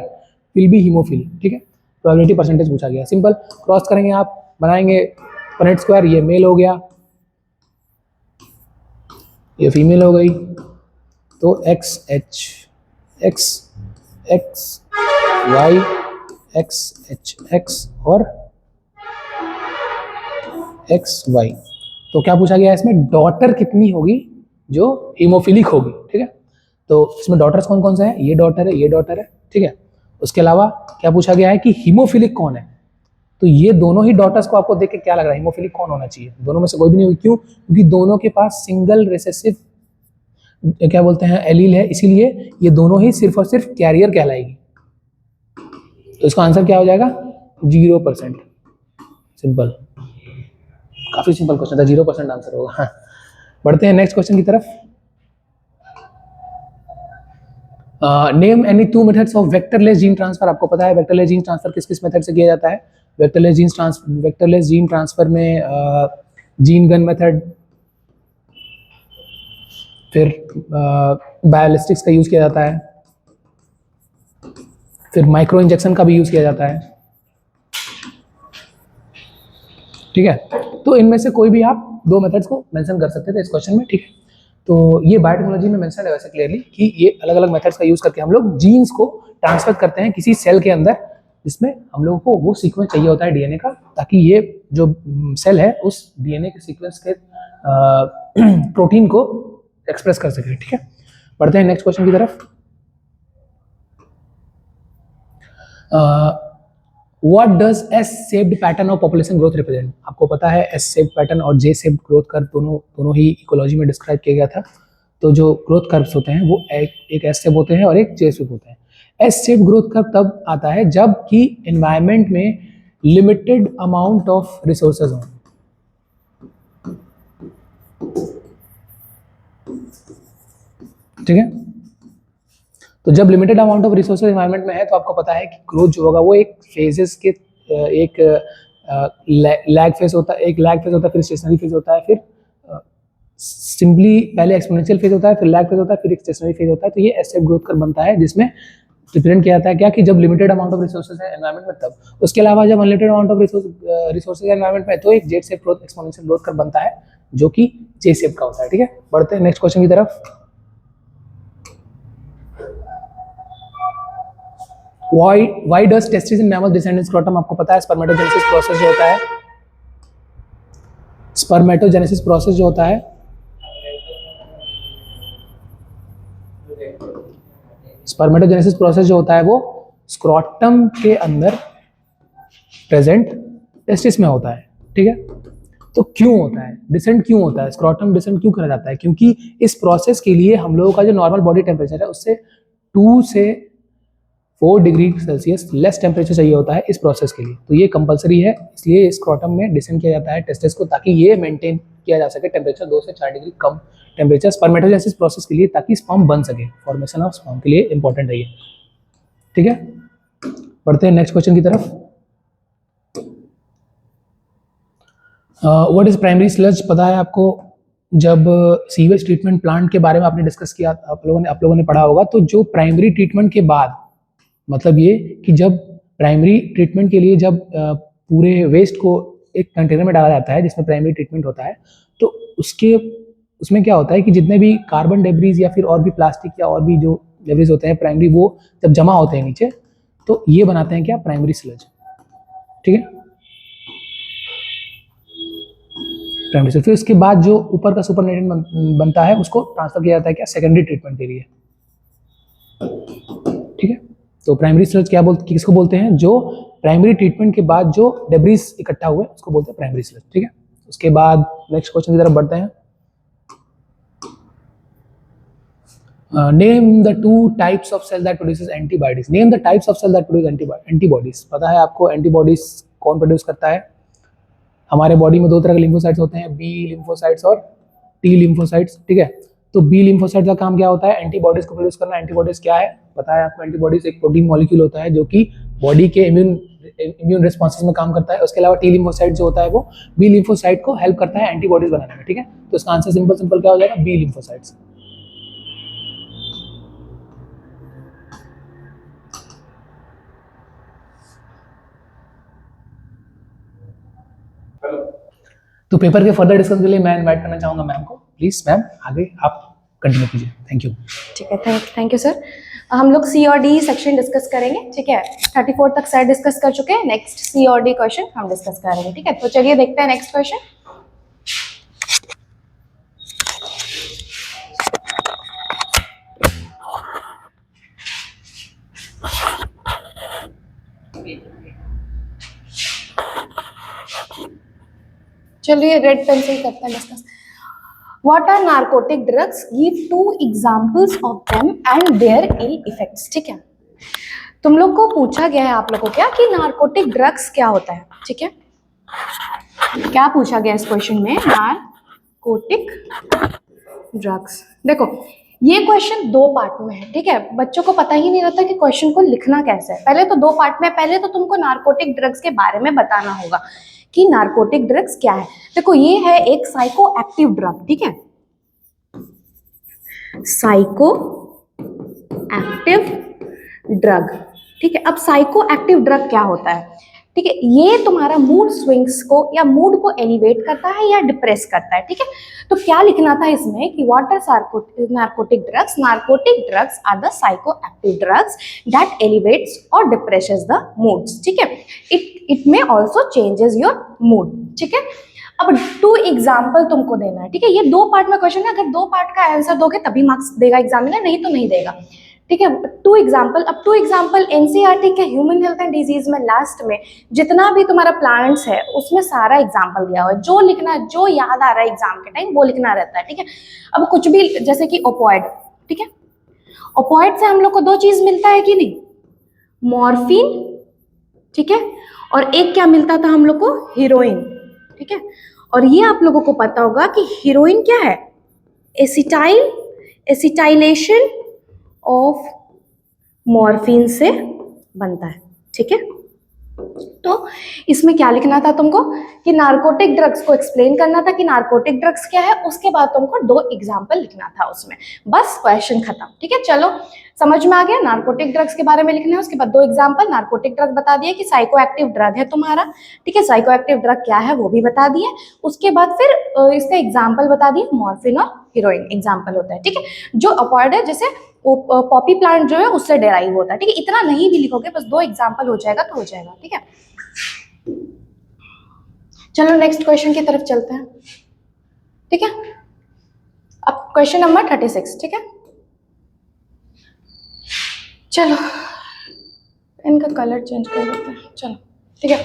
विल बी हीमोफिलिक। ठीक है, प्रोबेबिलिटी परसेंटेज पूछा गया। सिंपल, क्रॉस करेंगे आप, बनाएंगे पनेट स्क्वायर, ये मेल हो गया, ये फीमेल हो गई, तो XY XH और XY। तो क्या पूछा गया इसमें? डॉटर कितनी होगी जो हीमोफिलिक होगी। ठीक है, तो इसमें डॉटर्स कौन कौन से हैं? ये डॉटर है, ये डॉटर है। ठीक है, उसके अलावा क्या पूछा गया है कि हीमोफिलिक कौन है? तो ये दोनों ही डॉटर्स को आपको देख के क्या लग रहा है हीमोफिलिक कौन होना चाहिए? दोनों में से कोई भी नहीं होगी। क्यों? क्योंकि दोनों के पास सिंगल रिसेसिव क्या बोलते हैं एलील है, इसीलिए ये दोनों ही सिर्फ और सिर्फ कैरियर कहलाएगी। तो इसका आंसर क्या हो जाएगा? 0%। सिंपल, काफी सिंपल क्वेश्चन था, 0% आंसर होगा। हाँ। बढ़ते हैं नेक्स्ट क्वेश्चन की तरफ। Name any two methods of vectorless gene transfer. आपको पता है वेक्टरलेस जीन ट्रांसफर किस किस मेथड से किया जाता है? वेक्टरलेस जीन ट्रांसफर में जीन गन मेथड, फिर बायोलिस्टिक्स का यूज किया जाता है, फिर माइक्रो इंजेक्शन का भी यूज किया जाता है। ठीक है, तो इनमें से कोई भी आप दो मेथड्स को मेंशन कर सकते थे इस क्वेश्चन में। ठीक है, तो ये बायोटेक्नोलॉजी में मेंशन है वैसे क्लियरली कि ये अलग अलग मेथड्स का यूज करके हम लोग जीन्स को ट्रांसफर करते हैं किसी सेल के अंदर, जिसमें हम लोगों को वो सीक्वेंस चाहिए होता है डीएनए का, ताकि ये जो सेल है उस डीएनए के सीक्वेंस के प्रोटीन को एक्सप्रेस कर सके। ठीक है, बढ़ते हैं नेक्स्ट क्वेश्चन की तरफ। What does S shaped pattern of population growth represent. आपको पता है एस शेप्ड पैटर्न और जे शेप्ड ग्रोथ कर्व दोनों ही इकोलॉजी में डिस्क्राइब किया गया था। तो जो ग्रोथ कर्व्स होते हैं वो एक एस शेप होते हैं और एक जे शेप होते हैं। एस शेप्ड ग्रोथ कर्व तब आता है जब कि एनवायरनमेंट में लिमिटेड अमाउंट ऑफ रिसोर्सेज हों। ठीक है, तो जब limited amount of resources environment में है तो आपको पता है कि ग्रोथ जो होगा वो एक फेजेस के एक लैग फेज होता है, फिर स्टेशनरी फेज होता है, फिर सिंपली पहले एक्सपोनेंशियल फेज होता है, फिर लैग फेज होता है, फिर एक स्टेशनरी फेज होता है। तो ये एस शेप ग्रोथ कर्व बनता है जिसमें रिप्रेजेंट किया जाता है क्या कि जब लिमिटेड अमाउंट ऑफ रिसोर्सेज है एनवायरनमेंट में तब। उसके अलावा जब unlimited amount of resources environment में तो एक Z shape growth exponential growth curve बनता है जो कि जे शेप का होता है। ठीक है, बढ़ते हैं नेक्स्ट क्वेश्चन की तरफ। Why does testes in mammals descend in scrotum? आपको पता है स्पर्मेटोजेनेसिस प्रोसेस जो होता है, स्पर्मेटोजेनेसिस प्रोसेस जो होता है स्पर्मेटोजेनेसिस प्रोसेस जो होता है वो स्क्रोटम के अंदर प्रेजेंट टेस्टिस में होता है। ठीक है, तो क्यों होता है डिसेंट, क्यों होता है स्क्रोटम डिसेंट क्यों करा जाता है? क्योंकि इस प्रोसेस के लिए हम लोगों का जो नॉर्मल बॉडी टेम्परेचर है उससे 2 से 4 डिग्री सेल्सियस लेस टेम्परेचर चाहिए होता है इस प्रोसेस के लिए। तो ये कंपलसरी है, इसलिए स्क्रोटम में डिसेंड किया जाता है टेस्टिस को, ताकि ये मेंटेन किया जा सके टेम्परेचर 2 से 4 डिग्री कम टेम्परेचर स्पर्मेटोजेनेसिस प्रोसेस के लिए, ताकि स्पर्म बन सके। फॉर्मेशन ऑफ स्पर्म के लिए इंपॉर्टेंट है ये। ठीक है, बढ़ते हैं नेक्स्ट क्वेश्चन की तरफ। What is primary sludge? पता है आपको, जब सीवेज ट्रीटमेंट प्लांट के बारे में आपने डिस्कस किया, आप लोगों ने पढ़ा होगा, तो जो प्राइमरी ट्रीटमेंट के बाद, मतलब ये कि जब प्राइमरी ट्रीटमेंट के लिए जब पूरे वेस्ट को एक कंटेनर में डाला जाता है जिसमें प्राइमरी ट्रीटमेंट होता है, तो उसमें क्या होता है कि जितने भी कार्बन डेब्रीज या फिर और भी प्लास्टिक या और भी जो डेब्रीज होते हैं प्राइमरी, वो जब जमा होते हैं नीचे तो ये बनाते हैं क्या? Primary sludge. ठीक है, प्राइमरी स्लज। फिर उसके बाद जो ऊपर का सुपरनेटेंट बनता है उसको ट्रांसफर किया जाता है क्या, सेकेंडरी ट्रीटमेंट के लिए। ठीक है, तो प्राइमरी स्लज क्या किसको बोलते हैं, जो प्राइमरी ट्रीटमेंट के बाद जो डेब्रिस इकट्ठा हुए उसको बोलते हैं प्राइमरी स्लज। ठीक है, उसके बाद नेक्स्ट क्वेश्चन की तरफ बढ़ते हैं। Name the two types of cell that produces antibodies. Name the types of cell that produce antibodies. पता है आपको एंटीबॉडीज कौन प्रोड्यूस करता है? हमारे बॉडी में दो तरह के लिम्फोसाइट्स होते हैं, बी लिम्फोसाइट्स और टी लिम्फोसाइट्स। ठीक है, तो बी लिम्फोसाइट का काम क्या होता है, एंटीबॉडीज को प्रोड्यूस करना। एंटीबॉडीज क्या है पता है आपको? एंटीबॉडीज एक प्रोटीन मॉलिक्यूल होता है जो कि बॉडी के इम्यून रिस्पॉन्सेज में काम करता है। उसके अलावा टी लिम्फोसाइट जो होता है वो बी लिम्फोसाइट को हेल्प करता है एंटीबॉडीज बनाने में। ठीक है, तो इसका आंसर सिंपल क्या हो जाएगा, बी लिम्फोसाइट्स। तो पेपर के फर्दर डिस्कशन के लिए मैं इनवाइट करना चाहूंगा मैम को। प्लीज मैम आगे आप कंटिन्यू कीजिए। Thank you. ठीक है, थैंक यू सर। हम लोग सी और डी सेक्शन डिस्कस करेंगे। ठीक है, 34 तक सर डिस्कस कर चुके हैं। नेक्स्ट सी और डी क्वेश्चन हम डिस्कस करेंगे। ठीक है, तो चलिए देखते हैं नेक्स्ट क्वेश्चन। चलिए रेड पेन से ही करते हैं discuss. What are narcotic drugs? Give two examples of them and their ill effects. ठीक है, तुम लोग को पूछा गया है आप लोगों को क्या कि नार्कोटिक ड्रग्स क्या होता है। ठीक है, क्या पूछा गया इस क्वेश्चन में, नार्कोटिक ड्रग्स। देखो ये क्वेश्चन दो पार्ट में है। ठीक है, बच्चों को पता ही नहीं रहता कि क्वेश्चन को लिखना कैसे है। पहले तो दो पार्ट में, पहले तो तुमको नार्कोटिक ड्रग्स के बारे में बताना होगा कि नार्कोटिक ड्रग्स क्या है। देखो ये है एक साइको एक्टिव ड्रग। ठीक है, साइको एक्टिव ड्रग। ठीक है, अब साइको एक्टिव ड्रग क्या होता है? ठीक है, ये तुम्हारा मूड स्विंग्स को या मूड को एलिवेट करता है या डिप्रेस करता है। ठीक है, तो क्या लिखना था इसमें कि what are narcotic drugs? Narcotic drugs are the psychoactive drugs that elevates और डिप्रेसेस द मूड्स। ठीक है, इट में ऑल्सो चेंजेस योर मूड। ठीक है, अब टू एग्जाम्पल तुमको देना है। ठीक है, ये दो पार्ट में क्वेश्चन है, अगर दो पार्ट का आंसर दोगे तभी मार्क्स देगा एग्जामिनर, नहीं तो नहीं देगा। ठीक है, टू एग्जाम्पल। अब टू एग्जाम्पल एनसीईआरटी के ह्यूमन हेल्थ एंड डिजीज में लास्ट में जितना भी तुम्हारा प्लांट्स है उसमें सारा एग्जाम्पल दिया हुआ है। जो लिखना, जो याद आ रहा है एग्जाम के टाइम वो लिखना रहता है। ठीक है, अब कुछ भी जैसे कि ओपॉइड। ठीक है, ओपॉइड से हम लोग को दो चीज मिलता है कि नहीं, मॉर्फिन। ठीक है, और एक क्या मिलता था हम लोग को, हीरोइन। ठीक है, और ये आप लोगों को पता होगा कि हीरोइन क्या है, एसिटाइलेशन ऑफ मॉर्फिन से बनता है। ठीक है, तो इसमें क्या लिखना था तुमको कि नार्कोटिक ड्रग्स को एक्सप्लेन करना था कि नार्कोटिक ड्रग्स क्या है, उसके बाद तुमको दो एग्जाम्पल लिखना था उसमें, बस क्वेश्चन खत्म। ठीक है, चलो समझ में आ गया। नार्कोटिक ड्रग्स के बारे में लिखना है, उसके बाद दो एग्जाम्पल। नार्कोटिक ड्रग बता दिया कि साइको एक्टिव ड्रग है तुम्हारा। ठीक है, साइको एक्टिव ड्रग क्या है वो भी बता दिए। उसके बाद फिर इसका एग्जाम्पल बता दिए, मॉर्फिन और हीरोइन एग्जाम्पल होता है। ठीक है, जो अपॉइड है जैसे पॉपी प्लांट जो है उससे डेराइव होता है। ठीक है, इतना नहीं भी लिखोगे, बस दो एग्जाम्पल हो जाएगा तो हो जाएगा। ठीक है, चलो नेक्स्ट क्वेश्चन की तरफ चलते हैं। ठीक है, अब क्वेश्चन नंबर 36। ठीक है, चलो इनका कलर चेंज कर देते हैं। चलो ठीक है,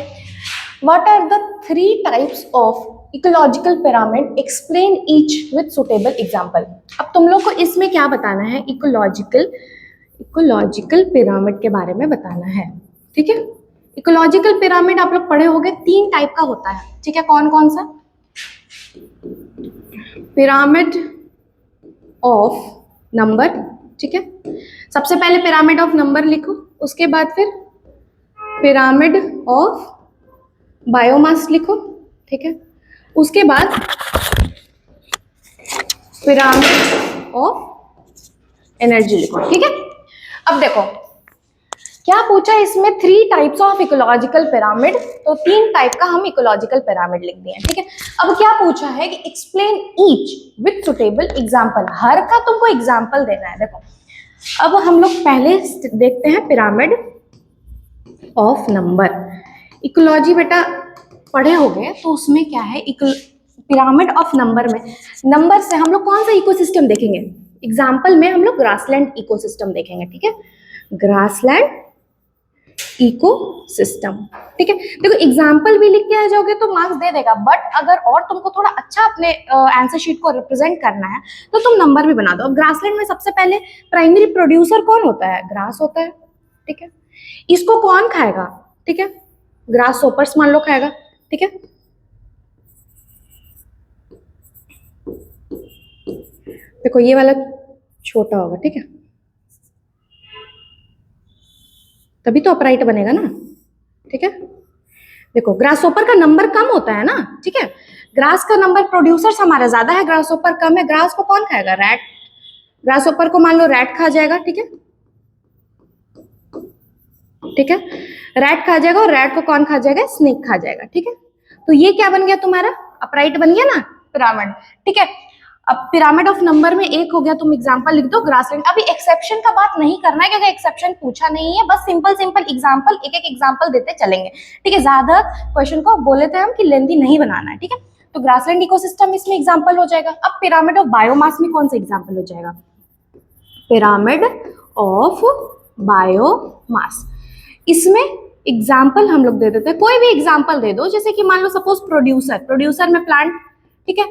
what are the 3 types of ecological pyramid, explain each with suitable example. अब तुम लोग को इसमें क्या बताना है, इकोलॉजिकल पिरामिड के बारे में बताना है। ठीक है, इकोलॉजिकल पिरामिड आप लोग पढ़े होंगे, 3 टाइप का होता है। ठीक है, कौन कौन सा? Pyramid of number. ठीक है, सबसे पहले पिरामिड ऑफ नंबर लिखो, उसके बाद फिर पिरामिड ऑफ बायोमास लिखो। ठीक है, उसके बाद पिरामिड ऑफ एनर्जी लिखो। ठीक है, अब देखो क्या पूछा इसमें, 3 टाइप्स ऑफ इकोलॉजिकल पिरामिड, तो 3 टाइप का हम इकोलॉजिकल पिरामिड लिख दिए। ठीक है, अब क्या पूछा है कि explain each with suitable example, हर का तुमको एग्जाम्पल देना है। देखो अब हम लोग पहले देखते हैं पिरामिड ऑफ नंबर। इकोलॉजी बेटा पढ़े होगे तो उसमें क्या है, पिरामिड ऑफ नंबर में, नंबर से हम लोग कौन सा इकोसिस्टम देखेंगे? एग्जाम्पल में हम लोग ग्रासलैंड इकोसिस्टम देखेंगे, ठीक है, ग्रासलैंड इकोसिस्टम, ठीक है। देखो एग्जाम्पल भी लिख के आ जाओगे तो मार्क्स दे देगा, बट अगर और तुमको थोड़ा अच्छा अपने आंसर शीट को रिप्रेजेंट करना है तो तुम नंबर भी बना दो। अब ग्रासलैंड में सबसे पहले प्राइमरी प्रोड्यूसर कौन होता है? ग्रास होता है, ठीक है। इसको कौन खाएगा? ठीक है, ग्रास होपर्स मान लो खाएगा, ठीक है। देखो ये वाला छोटा होगा, ठीक है, तभी तो अपराइट बनेगा ना, ठीक है। देखो ग्रासहोपर का नंबर कम होता है ना, ठीक है, ग्रास का नंबर प्रोड्यूसर्स हमारा ज्यादा है, ग्रासहोपर कम है। ग्रास को कौन खाएगा? रैट। ग्रासहोपर को मान लो रैट खा जाएगा, ठीक है, ठीक है, रैट खा जाएगा, और रैट को कौन खा जाएगा? स्नेक खा जाएगा, ठीक है। तो ये क्या बन गया तुम्हारा? अपराइट बन गया ना, पिरामिड, ठीक है। अब पिरामिड ऑफ नंबर में एक हो गया, तुम एग्जांपल लिख दो ग्रासलैंड। अभी एक्सेप्शन का बात नहीं करना है क्योंकि एक्सेप्शन पूछा नहीं है, बस सिंपल सिंपल एग्जांपल, एक एक एग्जांपल देते चलेंगे, ठीक है। ज्यादा क्वेश्चन को बोले थे हम कि लेंथी नहीं बनाना है, ठीक है। तो ग्रासलैंड इकोसिस्टम इसमें एग्जांपल हो जाएगा। अब पिरामिड ऑफ बायोमास में कौन सा एग्जांपल हो जाएगा? पिरामिड ऑफ बायोमास, इसमें एग्जाम्पल हम लोग दे देते हैं, कोई भी एग्जाम्पल दे दो, जैसे कि मान लो सपोज प्रोड्यूसर, प्रोड्यूसर में प्लांट, ठीक है।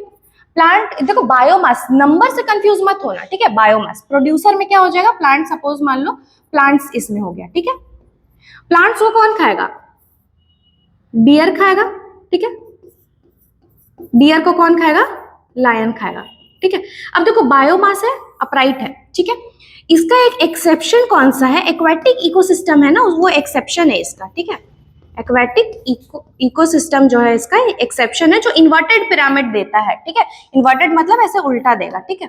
प्लांट, देखो बायोमास, नंबर से कंफ्यूज मत होना, ठीक है। बायोमास प्रोड्यूसर में क्या हो जाएगा? प्लांट, सपोज मान लो प्लांट्स इसमें हो गया, ठीक है। प्लांट्स को कौन खाएगा? डियर खाएगा, ठीक है। डियर को कौन खाएगा? लायन खाएगा, ठीक है। अब देखो बायोमास है, अपराइट है, ठीक है। इसका एक एक्सेप्शन कौन सा है? एक्वेटिक इकोसिस्टम है ना, वो एक्सेप्शन है इसका, ठीक है। एक्वेटिक इकोसिस्टम जो है इसका एक्सेप्शन है, जो इन्वर्टेड पिरामिड देता है, ठीक है। इन्वर्टेड मतलब ऐसे उल्टा देगा, ठीक है।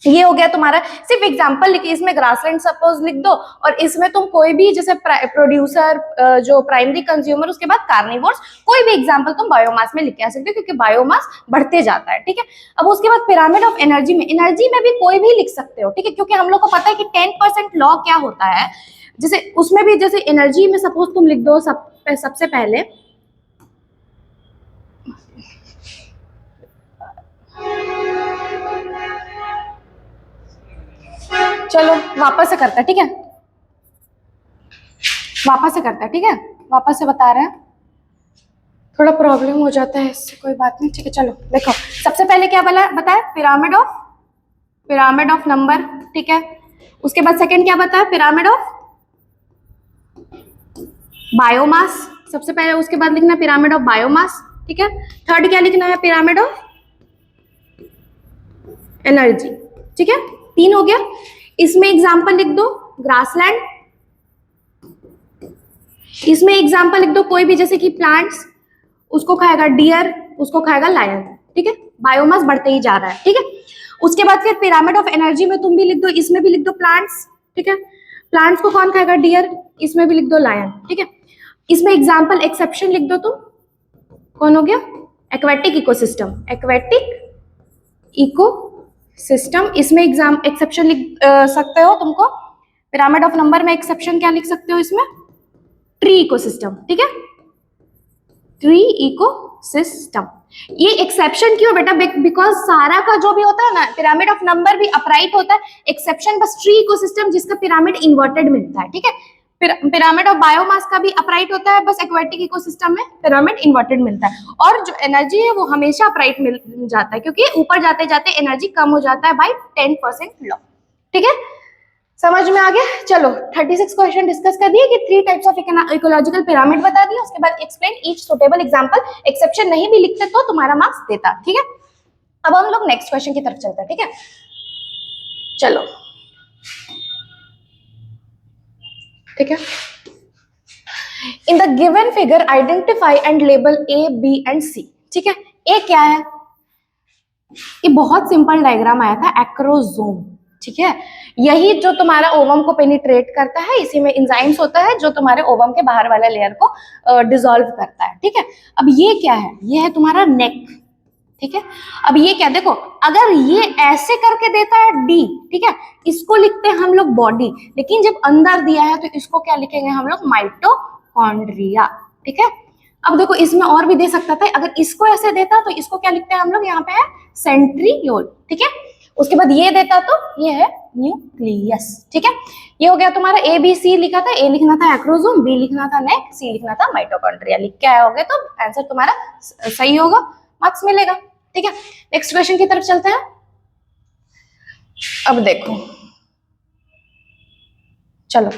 ये हो गया तुम्हारा, सिर्फ एग्जांपल लिखिए, इसमें ग्रासलैंड सपोज लिख दो, और इसमें तुम कोई भी जैसे प्रोड्यूसर, जो प्राइमरी कंज्यूमर, उसके बाद कार्निवोर्स, कोई भी एग्जांपल तुम बायोमास में लिख के आ सकते हो क्योंकि बायोमास बढ़ते जाता है, ठीक है। अब उसके बाद पिरामिड ऑफ एनर्जी में, एनर्जी में भी कोई भी लिख सकते हो, ठीक है, क्योंकि हम लोग को पता है कि 10% लॉ क्या होता है, जैसे उसमें भी जैसे एनर्जी में सपोज तुम लिख दो सबसे पहले, चलो वापस से करते हैं, ठीक है, वापस से करते हैं, ठीक है, वापस से बता रहे हैं, थोड़ा प्रॉब्लम हो जाता है इससे, कोई बात नहीं, ठीक है। चलो देखो सबसे पहले क्या बताया? पिरामिड ऑफ नंबर, ठीक है। उसके बाद सेकंड क्या बताया? पिरामिड ऑफ बायोमास, सबसे पहले, उसके बाद लिखना पिरामिड ऑफ बायोमास, ठीक है। थर्ड क्या लिखना है? पिरामिड ऑफ एनर्जी, ठीक है। 3 हो गया। इसमें एग्जांपल लिख दो ग्रासलैंड, इसमें एग्जांपल लिख दो कोई भी, जैसे कि प्लांट्स, उसको खाएगा डियर, उसको खाएगा लायन, ठीक है। बायोमास बढ़ते ही जा रहा है, ठीक है। उसके बाद फिर पिरामिड ऑफ एनर्जी में तुम भी लिख दो, इसमें भी लिख दो प्लांट्स, ठीक है। प्लांट्स को कौन खाएगा? डियर, इसमें भी लिख दो लायन, ठीक है। इसमें एग्जांपल एक्सेप्शन लिख दो तुम, कौन हो गया? एक्वेटिक इकोसिस्टम, एक्वेटिक इकोसिस्टम, इसमें एक्सेप्शन लिख सकते हो तुमको। पिरामिड ऑफ नंबर में एक्सेप्शन क्या लिख सकते हो इसमें? ट्री इकोसिस्टम, ठीक है, ट्री इकोसिस्टम। ये एक्सेप्शन क्यों बेटा? बिकॉज सारा का जो भी होता है ना, पिरामिड ऑफ नंबर भी अपराइट होता है, एक्सेप्शन बस ट्री इकोसिस्टम जिसका पिरामिड इन्वर्टेड मिलता है, ठीक है। पिरामिड ऑफ बायोमास का भी अपराइट होता है, बस एक्वेटिक इकोसिस्टम में पिरामिड इन्वर्टेड मिलता है। और जो एनर्जी है वो हमेशा अपराइट मिल जाता है, क्योंकि ऊपर जाते जाते एनर्जी कम हो जाता है बाई 10% लॉ, ठीक है। समझ में आ गया? चलो 36 क्वेश्चन डिस्कस कर दिए कि 3 टाइप्स ऑफ इकोलॉजिकल पिरामिड बता दिया, उसके बाद explain each suitable example. Exception नहीं भी लिखते तो तुम्हारा मार्क्स देता, ठीक है। अब हम लोग नेक्स्ट क्वेश्चन की तरफ चलते हैं, ठीक है। चलो ठीक है। In the given figure identify and label A, B and C, ठीक है। ए क्या है? ये बहुत सिंपल डायग्राम आया था, एक्रोसोम, ठीक है। यही जो तुम्हारा ओवम को पेनिट्रेट करता है, इसी में एंजाइम्स होता है जो तुम्हारे ओवम के बाहर वाले लेयर को डिसॉल्व करता है, ठीक है। अब ये क्या है? ये है तुम्हारा नेक, ठीक है। अब ये क्या, देखो अगर ये ऐसे करके देता है डी, ठीक है, इसको लिखते हैं हम लोग बॉडी, लेकिन जब अंदर दिया है तो इसको क्या लिखेंगे हम लोग? माइटोकॉन्ड्रिया, ठीक है। अब देखो इसमें और भी दे सकता था, अगर इसको ऐसे देता तो इसको क्या लिखते हैं हम लोग, यहाँ पे है सेंट्रियोल, ठीक है। उसके बाद ये देता तो ये है न्यूक्लियस, ठीक है। ये हो गया तुम्हारा ए बी सी लिखा था, ए लिखना था एक्रोसोम, बी लिखना था नेक, सी लिखना था माइटोकॉन्ड्रिया। लिख के आए होगे तो आंसर तुम्हारा सही होगा, मार्क्स मिलेगा, ठीक है। नेक्स्ट क्वेश्चन की तरफ चलते हैं। अब देखो, चलो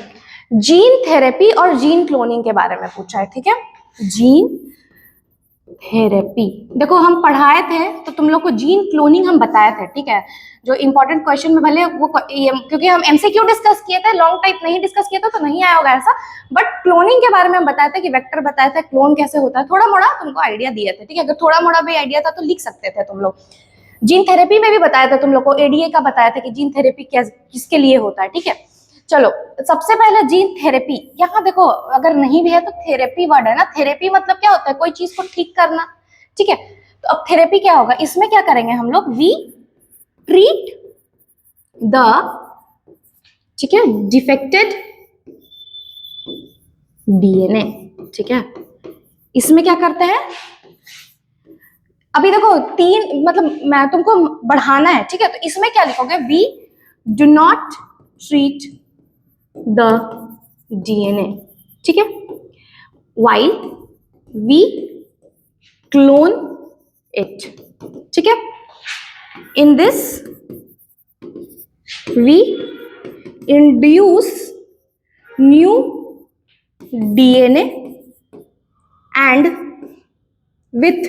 जीन थेरेपी और जीन क्लोनिंग के बारे में पूछा है, ठीक है। जीन थेरेपी, देखो हम पढ़ाए थे तो तुम लोग को जीन क्लोनिंग हम बताए थे, ठीक है। जो इंपॉर्टेंट क्वेश्चन में भले वो क्योंकि हम एमसीक्यू डिस्कस किए थे, लॉन्ग टाइप नहीं डिस्कस किए थे तो नहीं आया होगा ऐसा, बट क्लोनिंग के बारे में हम बताए थे कि वेक्टर बताए थे, क्लोन कैसे होता है, थोड़ा मोड़ा तुमको आइडिया दिए थे, ठीक है। अगर थोड़ा मोड़ा भी आइडिया था तो लिख सकते थे तुम लोग। जीन थेरेपी में भी बताया था तुम लोग को, एडीए का बताया था कि जीन थेरेपी किसके लिए होता है, ठीक है। चलो सबसे पहले जीन थेरेपी, यहाँ देखो अगर नहीं भी है तो थेरेपी वर्ड है ना, थेरेपी मतलब क्या होता है, कोई चीज को ठीक करना, ठीक है। तो अब थेरेपी क्या होगा, इसमें क्या करेंगे हम लोग, वी ट्रीट द, ठीक है, डिफेक्टेड डीएनए, ठीक है। इसमें क्या करते हैं, अभी देखो तीन, मतलब मैं तुमको बढ़ाना है, ठीक है। तो इसमें क्या लिखोगे, we do not treat the DNA, ठीक है, while we clone it, ठीक है। in this we induce new DNA and with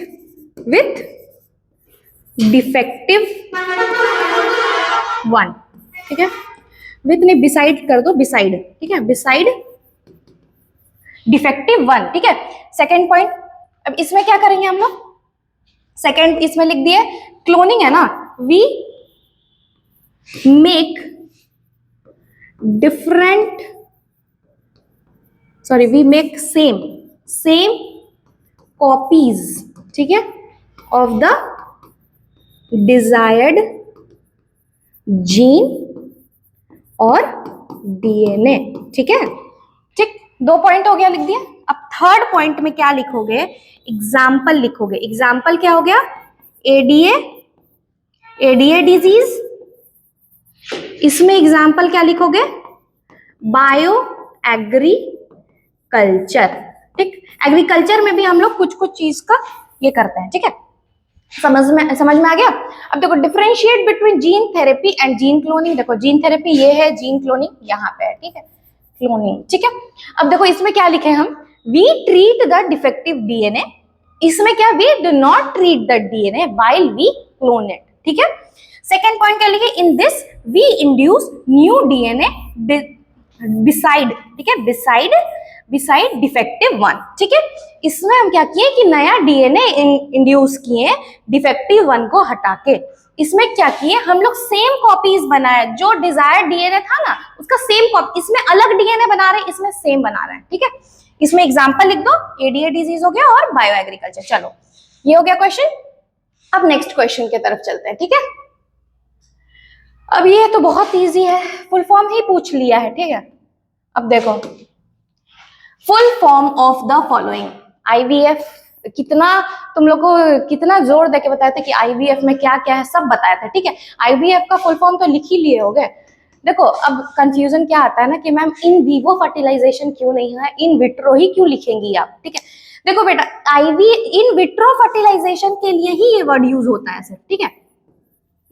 defective one, ठीक है। विथ ने बिसाइड कर दो, बिसाइड, ठीक है, बिसाइड डिफेक्टिव वन, ठीक है। सेकेंड पॉइंट, अब इसमें क्या करेंगे हम लोग, सेकेंड इसमें लिख दिए, क्लोनिंग है ना, we make different, sorry we make same copies, ठीक है, ऑफ द डिजायर्ड जीन और डीएनए, ठीक है, ठीक। 2 पॉइंट हो गया, लिख दिया। अब थर्ड पॉइंट में क्या लिखोगे, एग्जाम्पल लिखोगे। एग्जाम्पल क्या हो गया, एडीए डिजीज, इसमें एग्जाम्पल क्या लिखोगे, बायो एग्रीकल्चर, ठीक। एग्रीकल्चर में भी हम लोग कुछ कुछ चीज का ये करते हैं, ठीक है। समझ में आ गया। अब देखो differentiate between gene therapy and gene cloning, देखो जीन थेरेपी ये है, जीन क्लोनिंग यहाँ पे है, ठीक है, क्लोनिंग, ठीक है। अब देखो इसमें क्या लिखे हम, we treat the defective DNA, इसमें क्या, we do not treat the DNA while we clone it, ठीक है। सेकेंड पॉइंट क्या लिखे, in this we induce new DNA beside, ठीक है, बिसाइड डिफेक्टिव वन, ठीक है। इसमें हम क्या किए कि नया डीएनए इंड्यूस किए डिफेक्टिव वन को हटा के। इसमें क्या किए हम लोग, सेम कॉपीज बनाए, जो डिजायर्ड डीएनए था ना उसका सेम कॉपी, इसमें अलग डीएनए बना रहे हैं, इसमें सेम बना रहे हैं, ठीक है। इसमें एग्जांपल लिख दो, एडीए डिजीज हो गया और बायो एग्रीकल्चर। चलो ये हो गया क्वेश्चन। अब नेक्स्ट क्वेश्चन की तरफ चलते हैं, ठीक है। अब ये तो बहुत इजी है, फुल फॉर्म ही पूछ लिया है, ठीक है। अब देखो full form of the following, IVF, कितना तुम लोग को कितना जोर देके बताया था कि आईवीएफ में क्या क्या है, सब बताया था, ठीक है। आईवीएफ का फुल फॉर्म तो लिख ही लिए होगे। देखो अब कंफ्यूजन क्या आता है ना कि मैम इन वीवो फर्टिलाइजेशन क्यों नहीं है, इन विट्रो ही क्यों लिखेंगी आप, ठीक है। देखो बेटा आईवी इन विट्रो फर्टिलाइजेशन के लिए ही ये वर्ड यूज होता है सर, ठीक है।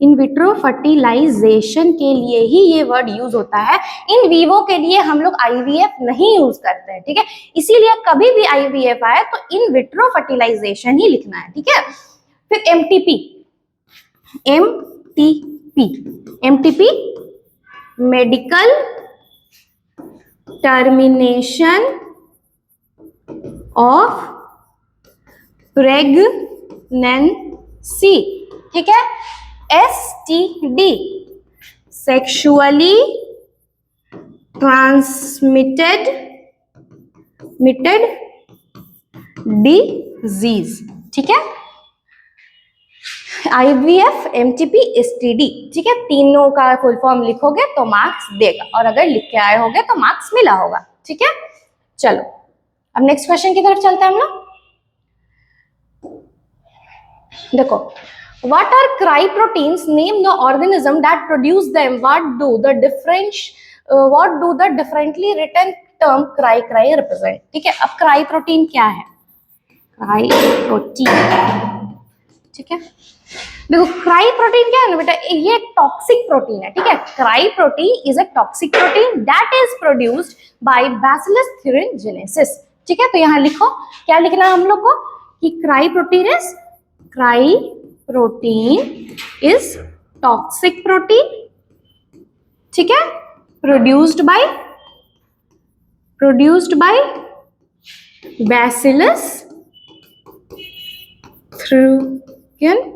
इन विट्रो फर्टिलाइजेशन के लिए ही ये वर्ड यूज होता है, इन वीवो के लिए हम लोग आईवीएफ नहीं यूज करते हैं, ठीक है। इसीलिए कभी भी आईवीएफ आए तो इन विट्रो फर्टिलाइजेशन ही लिखना है, ठीक है। फिर MTP, MTP medical termination of pregnancy, ठीक है। एसटीडी सेक्सुअली ट्रांसमिटेड डिजीज, ठीक है। आईवीएफ, एमटीपी, एसटीडी, ठीक है। तीनों का फुल फॉर्म लिखोगे तो मार्क्स देगा, और अगर लिख के आए होगे तो मार्क्स मिला होगा, ठीक है। चलो अब नेक्स्ट क्वेश्चन की तरफ चलते हैं हम लोग। देखो, what are cry proteins? Name the organism that produce them. What do the differently written term cry represent? ठीक है, अब cry protein क्या है? cry protein, ठीक है, देखो क्राई प्रोटीन क्या है ना बेटा, ये एक टॉक्सिक प्रोटीन है, ठीक है। Cry protein is a toxic protein that is produced by bacillus thuringiensis, ठीक है। तो यहाँ लिखो, क्या लिखना है हम लोग को कि cry protein is toxic protein, ठीक है, प्रोड्यूस्ड बाय बैसिलस thuringiensis,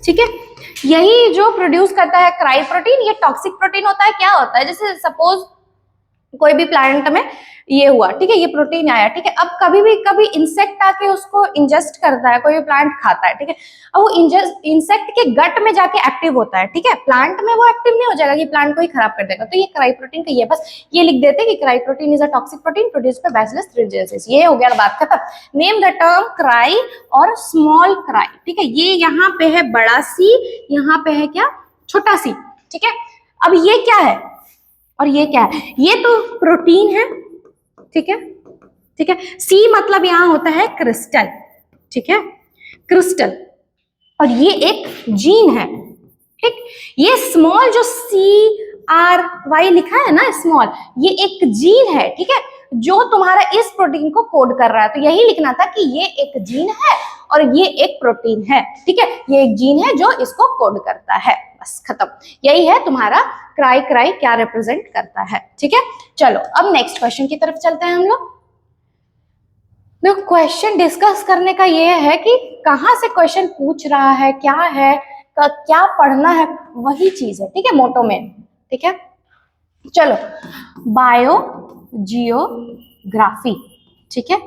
ठीक है। यही जो प्रोड्यूस करता है क्राई प्रोटीन, ये टॉक्सिक प्रोटीन होता है। क्या होता है, जैसे सपोज कोई भी प्लांट में ये हुआ, ठीक है, ये प्रोटीन आया, ठीक है। अब कभी इंसेक्ट आके उसको इंजेस्ट करता है, कोई भी प्लांट खाता है, ठीक है। अब वो इंसेक्ट के गट में जाके एक्टिव होता है, ठीक है। प्लांट में वो एक्टिव नहीं हो जाएगा कि प्लांट को ही खराब कर देगा। तो ये क्राई प्रोटीन का ये बस ये लिख देते हैं कि cry protein is a toxic protein produced by bacillus thuringiensis। ये हो गया, बात खत्म। नेम द टर्म क्राई और स्मॉल क्राई, ठीक है। ये यहाँ पे है बड़ा सी, यहाँ पे है क्या, छोटा सी, ठीक है। अब ये क्या है और ये क्या है, ये तो प्रोटीन है, ठीक है, ठीक है। सी मतलब यहां होता है क्रिस्टल, ठीक है, क्रिस्टल, और ये एक जीन है, ठीक। ये स्मॉल जो CRY लिखा है ना, स्मॉल, ये एक जीन है, ठीक है, जो तुम्हारा इस प्रोटीन को कोड कर रहा है। तो यही लिखना था कि ये एक जीन है और ये एक प्रोटीन है, ठीक है। ये एक जीन है जो इसको कोड करता है, बस खत्म। यही है तुम्हारा क्राई क्या रिप्रेजेंट करता है, ठीक है। चलो अब नेक्स्ट क्वेश्चन की तरफ चलते हैं हम लोग। क्वेश्चन डिस्कस करने का ये है कि कहाँ से क्वेश्चन पूछ रहा है, क्या है, क्या पढ़ना है, वही चीज है, ठीक है, मोटो में, ठीक है। चलो, बायोजियोग्राफी, ठीक है,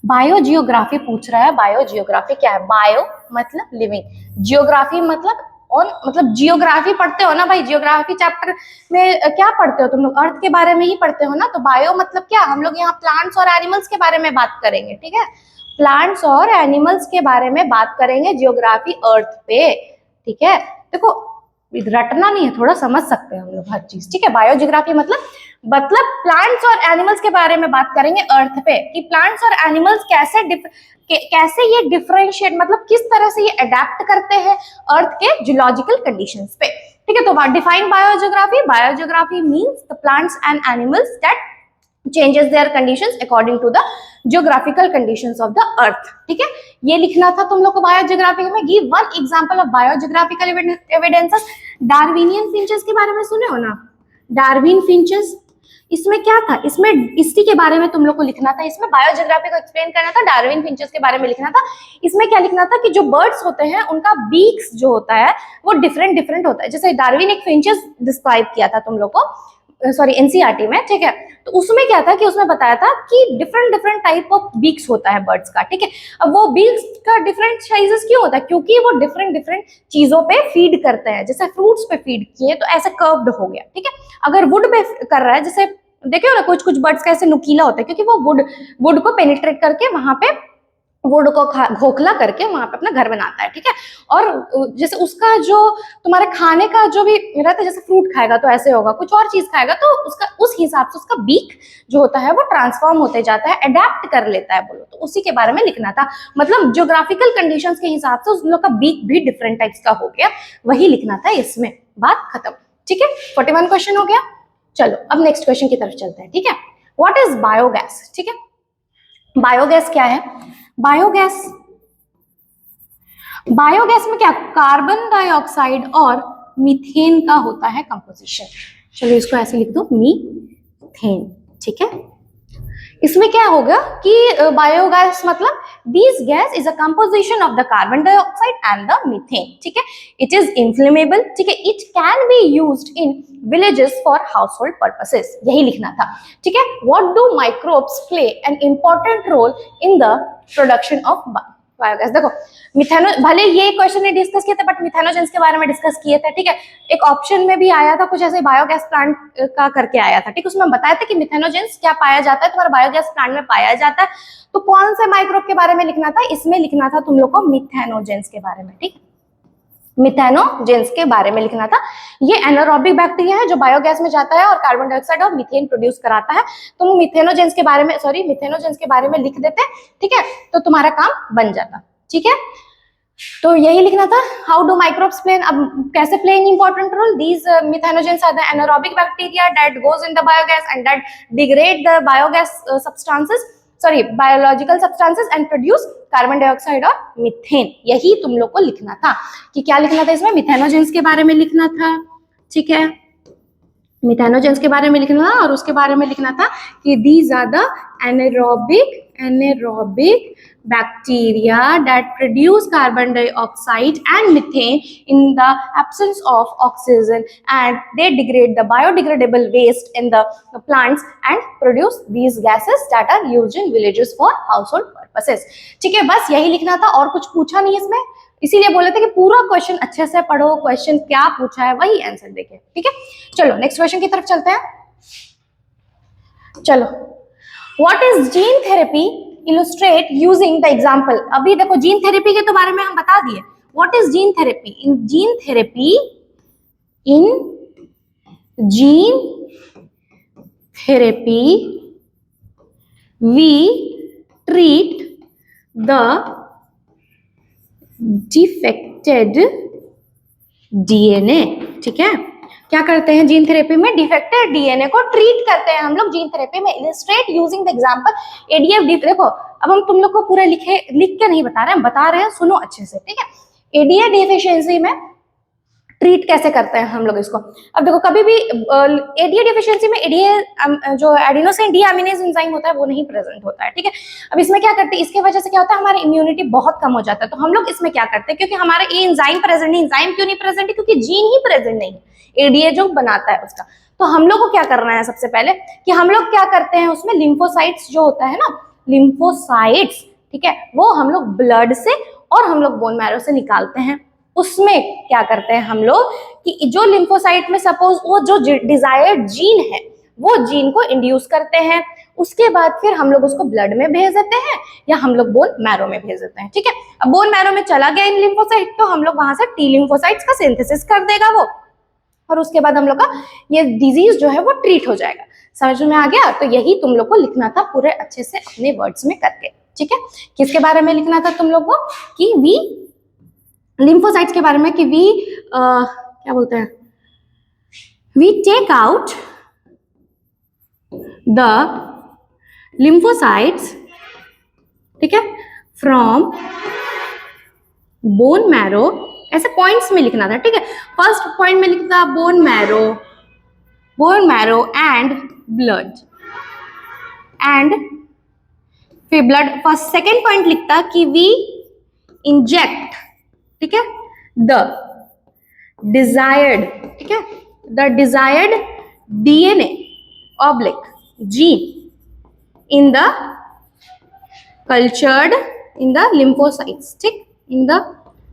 बायोजियोग्राफी पूछ रहा है। बायोजियोग्राफी क्या है? बायो मतलब लिविंग, जियोग्राफी मतलब जियोग्राफी पढ़ते हो ना भाई, जियोग्राफी चैप्टर में क्या पढ़ते हो तुम लोग? अर्थ के बारे में ही पढ़ते हो ना। तो बायो मतलब क्या, हम लोग यहाँ प्लांट्स और एनिमल्स के बारे में बात करेंगे, ठीक है, प्लांट्स और एनिमल्स के बारे में बात करेंगे जियोग्राफी अर्थ पे, ठीक है। देखो रटना नहीं है, थोड़ा समझ सकते हैं हम लोग हर चीज, ठीक है। बायोजियोग्राफी मतलब प्लांट्स और एनिमल्स के बारे में बात करेंगे अर्थ पे, कि प्लांट्स और एनिमल्स कैसे ये डिफरेंशिएट, मतलब किस तरह से ये अडेप्ट करते हैं अर्थ के जियोलॉजिकल कंडीशंस पे, ठीक है। तो define biogeography means the plants and animals that changes their conditions according to the geographical conditions of the earth, ठीक है। ये लिखना था तुम लोग को बायोजियोग्राफी में। Give one example of biogeographical evidences. Darwinian finches के बारे में सुने हो ना, डार्विन फिंचेस, इसमें क्या था, इसमें इसी के बारे में तुम लोग को लिखना था। इसमें बायोजियोग्राफी को एक्सप्लेन करना था, डार्विन फिंचेस के बारे में लिखना था। इसमें क्या लिखना था कि जो बर्ड्स होते हैं उनका बीक्स जो होता है वो डिफरेंट होता है। जैसे डार्विन एक फिंचेस डिस्क्राइब किया था तुम लोग को, सॉरी एनसीईआरटी में, ठीक है। तो उसमें क्या था कि उसमें बताया था कि डिफरेंट टाइप ऑफ बीक्स होता है बर्ड्स का, ठीक है। अब वो बीक्स का डिफरेंट साइजेस क्यों होता है? क्योंकि वो डिफरेंट चीजों पे फीड करते हैं। जैसे फ्रूट्स पे फीड किए तो ऐसे कर्व्ड हो गया, ठीक है। अगर वुड पे कर रहा है, जैसे देखिए ना कुछ बर्ड्स का ऐसे नुकीला होता है, क्योंकि वो वुड को पेनिट्रेट करके वहां पे वुड को खोखला करके वहां पे अपना घर बनाता है, ठीक है। और जैसे उसका जो तुम्हारे खाने का जो भी रहता है, जैसे फ्रूट खाएगा तो ऐसे होगा, कुछ और चीज खाएगा तो उसका उस हिसाब से उसका बीक जो होता है वो ट्रांसफॉर्म होते जाता है, अडेप्ट कर लेता है, बोलो तो उसी के बारे में लिखना था। मतलब ज्योग्राफिकल कंडीशंस के हिसाब से उस लोग का बीक भी डिफरेंट टाइप्स का हो गया, वही लिखना था इसमें, बात खत्म, ठीक है। 41 क्वेश्चन हो गया। चलो अब नेक्स्ट क्वेश्चन की तरफ चलते हैं, ठीक है। व्हाट इज बायोगैस, ठीक है। बायोगैस क्या है? बायोगैस में क्या, कार्बन डाइऑक्साइड और मीथेन का होता है कंपोजिशन। चलो इसको ऐसे लिख दो, मीथेन, ठीक है। इसमें क्या होगा कि बायोगैस मतलब this gas is a composition of the carbon dioxide and the methane, ठीक है। इट इज इन्फ्लेमेबल, ठीक है। It can be used in villages for household purposes, यही लिखना था, ठीक है। What do microbes play an important role in the production of biogas. देखो मिथेनो, भले ये क्वेश्चन ने डिस्कस किए थे बट मिथेनोजेंस के बारे में डिस्कस किए थे, ठीक है। एक ऑप्शन में भी आया था कुछ ऐसे बायोगैस प्लांट का करके आया था, ठीक है। उसमें बताया था कि मिथेनोजेंस क्या पाया जाता है तुम्हारा बायोगैस प्लांट में पाया जाता है। तो कौन से माइक्रोब के बारे में लिखना था, इसमें लिखना था तुम लोग को मिथेनोजेंस के बारे में, ठीक, मिथेनोजेंस के बारे में लिखना था। ये एनारोबिक बैक्टीरिया है जो बायोगैस में जाता है और कार्बन डाइऑक्साइड और मीथेन प्रोड्यूस कराता है। तुम मिथेनोजेंस के बारे में, सॉरी मिथेनोजेंस के बारे में लिख देते, ठीक है, तो तुम्हारा काम बन जाता, ठीक है। तो यही लिखना था। हाउ डू माइक्रोब्स प्ले, अब कैसे play an important role, these methanogens are the anaerobic bacteria that goes in the biogas and that degrade the biogas substances, sorry biological substances and produce carbon dioxide और methane. यही तुम लोग को लिखना था कि क्या लिखना था इसमें, मिथेनोजेंस के बारे में लिखना था, ठीक है, मिथेनोजेंस के बारे में लिखना था। और उसके बारे में लिखना था कि these are the anaerobic bacteria that produce carbon dioxide and methane in the absence of oxygen, and they degrade the biodegradable waste in the plants and produce these gases that are used in villages for household purposes। ठीक है, बस यही लिखना था और कुछ पूछा नहीं इसमें, इसीलिए बोले थे कि पूरा क्वेश्चन अच्छे से पढ़ो, क्वेश्चन क्या पूछा है वही आंसर देखे, ठीक है। चलो नेक्स्ट क्वेश्चन की तरफ चलते हैं। चलो, what is gene therapy, illustrate using the example. अभी देखो जीन थेरेपी के तो बारे में हम बता दिए। What is gene therapy, in gene therapy we treat the defected DNA, ठीक है। क्या करते हैं जीन थेरेपी में, डिफेक्टेड डीएनए को ट्रीट करते हैं हम लोग जीन थेरेपी में। Illustrate using the example ADF. देखो अब हम तुम लोग को पूरा लिख के नहीं बता रहे हैं, बता रहे हैं, सुनो अच्छे से, ठीक है। एडीए डिफिशियंसी में ट्रीट कैसे करते हैं हम लोग इसको। अब देखो कभी भी एडीए डिफिशियंसी में एडीए जो एडिनोसिन डीअमीनेज एंजाइम होता है वो नहीं प्रेजेंट होता है, ठीक है। अब इसमें क्या करते हैं, इसके वजह से क्या होता है, हमारी इम्यूनिटी बहुत कम हो जाता है। तो हम लोग इसमें क्या करते हैं, क्योंकि हमारा ये एंजाइम प्रेजेंट नहीं, एंजाइम क्यों नहीं प्रेजेंट है, क्योंकि जीन ही प्रेजेंट नहीं है एडीए जो बनाता है उसका। तो हम लोग को क्या करना है सबसे पहले कि हम लोग क्या करते हैं उसमें लिम्फोसाइट्स जो होता है ना, लिम्फोसाइट्स, ठीक है, वो हम लोग ब्लड से और हम लोग बोन मैरो से निकालते हैं। उसमें क्या करते हैं हम लोग कि जो लिम्फोसाइट में सपोज वो जो डिजायर्ड जीन है वो जीन को इंड्यूस करते हैं, उसके बाद फिर हम लोग उसको ब्लड में भेज देते हैं या हम लोग बोन मैरो में भेज देते हैं, ठीक है। अब बोन मैरो में चला गया इन लिम्फोसाइट तो हम लोग वहां से टी लिम्फोसाइट्स का सिंथेसिस कर देगा वो, और उसके बाद हम लोग का ये डिजीज जो है वो ट्रीट हो जाएगा। समझ में आ गया। तो यही तुम लोग को लिखना था पूरे अच्छे से अपने वर्ड्स में करके, ठीक है। किसके बारे में लिखना था तुम लोग को कि वी लिम्फोसाइट्स के बारे में कि वी क्या बोलते हैं, we take out the lymphocytes, ठीक है, फ्रॉम बोन मैरो। ऐसे पॉइंट्स में लिखना था, ठीक है। फर्स्ट पॉइंट में लिखता bone marrow and blood, and फिर ब्लड फर्स्ट सेकेंड पॉइंट लिखता कि वी इंजेक्ट, ठीक है, द डिजायर्ड, ठीक है, the desired DNA oblique gene in the cultured in the lymphocytes, ठीक, इन द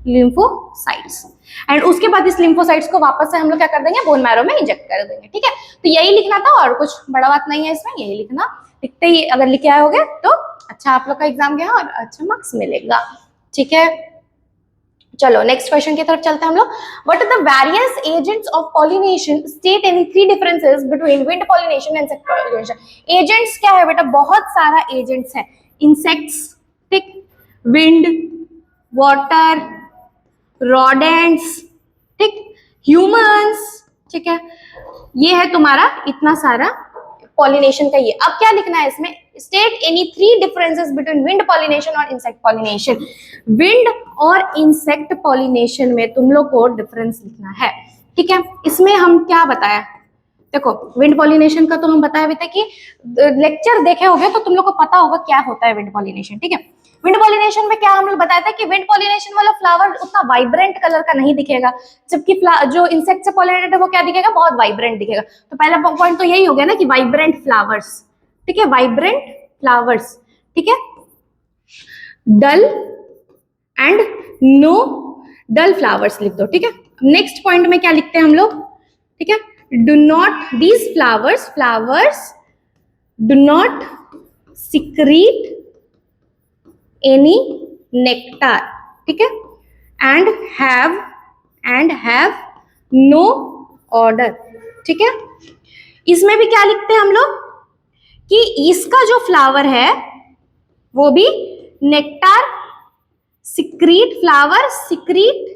लिम्फोसाइट्स। एंड उसके बाद इस लिम्फोसाइट्स को वापस से हम लोग क्या कर देंगे, बोन मैरो में इंजेक्ट कर देंगे, ठीक है। तो यही लिखना था और कुछ बड़ा बात नहीं है इसमें, यही लिखना। लिखते ही अगर लिखे आए होगे तो अच्छा आप लोग का एग्जाम गया और अच्छा मार्क्स मिलेगा, ठीक है। चलो नेक्स्ट क्वेश्चन की तरफ चलते हैं हम लोग। What are the various agents of pollination, state any 3 differences between wind pollination and insect pollination. Agents क्या है बेटा, बहुत सारा एजेंट्स है, इंसेक्ट्स, ठीक, विंड, वाटर, रोडेंट्स, ठीक, ह्यूमंस, ठीक है। ये है तुम्हारा इतना सारा पॉलिनेशन का। ये अब क्या लिखना है इसमें, state any 3 differences between wind pollination और इंसेक्ट पॉलिनेशन। विंड और इंसेक्ट पॉलिनेशन में तुम लोग को डिफरेंस लिखना है, ठीक है। इसमें हम क्या बताया, देखो विंड पॉलिनेशन का तो हम बताए हुए थे कि लेक्चर देखे होगे तो तुम लोग को पता होगा क्या होता है विंड पॉलिनेशन, ठीक है। विंड पॉलिनेशन में क्या हम लोग बताया था कि विंड पॉलिनेशन वाला फ्लावर उतना वाइब्रेंट कलर का नहीं दिखेगा, जबकि जो इंसेक्ट से पॉलिनेटेड है वो क्या दिखेगा, बहुत वाइब्रेंट दिखेगा। तो पहला पॉइंट तो यही हो गया ना कि वाइब्रेंट फ्लावर्स, ठीक है, वाइब्रेंट फ्लावर्स, ठीक है। Dull and no dull flowers लिख दो, ठीक है। नेक्स्ट पॉइंट में क्या लिखते हैं हम लोग, ठीक है, do not these flowers do not secrete any nectar, ठीक है, एंड हैव नो ऑर्डर, ठीक है। इसमें भी क्या लिखते हैं हम लोग कि इसका जो फ्लावर है वो भी नेक्टार सिक्रीट, फ्लावर सिक्रीट,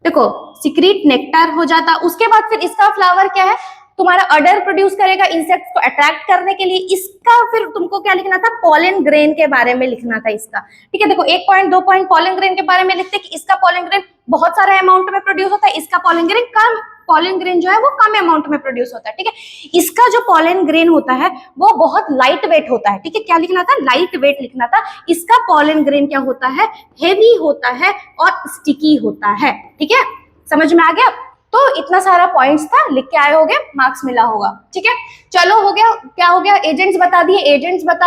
देखो सिक्रीट नेक्टार हो जाता, उसके बाद फिर इसका फ्लावर क्या है, तुम्हारा अडर प्रोड्यूस करेगा इंसेक्ट्स को अट्रैक्ट करने के लिए। इसका फिर तुमको क्या लिखना था, पॉलन ग्रेन के बारे में लिखना था इसका, ठीक है। देखो 1 पॉइंट 2 पॉइंट पॉलन ग्रेन के बारे में लिखते हैं कि इसका पॉलन ग्रेन बहुत सारे अमाउंट में प्रोड्यूस होता है, इसका पॉलन ग्रेन कम, पॉलन ग्रेन जो है वो कम अमाउंट में प्रोड्यूस होता है, ठीक है। इसका जो पॉलन ग्रेन होता है वो बहुत लाइट वेट होता है, ठीक है। क्या लिखना था, लाइट वेट लिखना था। इसका पॉलन ग्रेन क्या होता है, हेवी होता है और स्टिकी होता है, ठीक है। समझ में आ गया, तो इतना सारा पॉइंट्स था, लिख के आए होगे, मार्क्स मिला होगा, ठीक है। चलो हो गया, क्या हो गया, एजेंट्स बता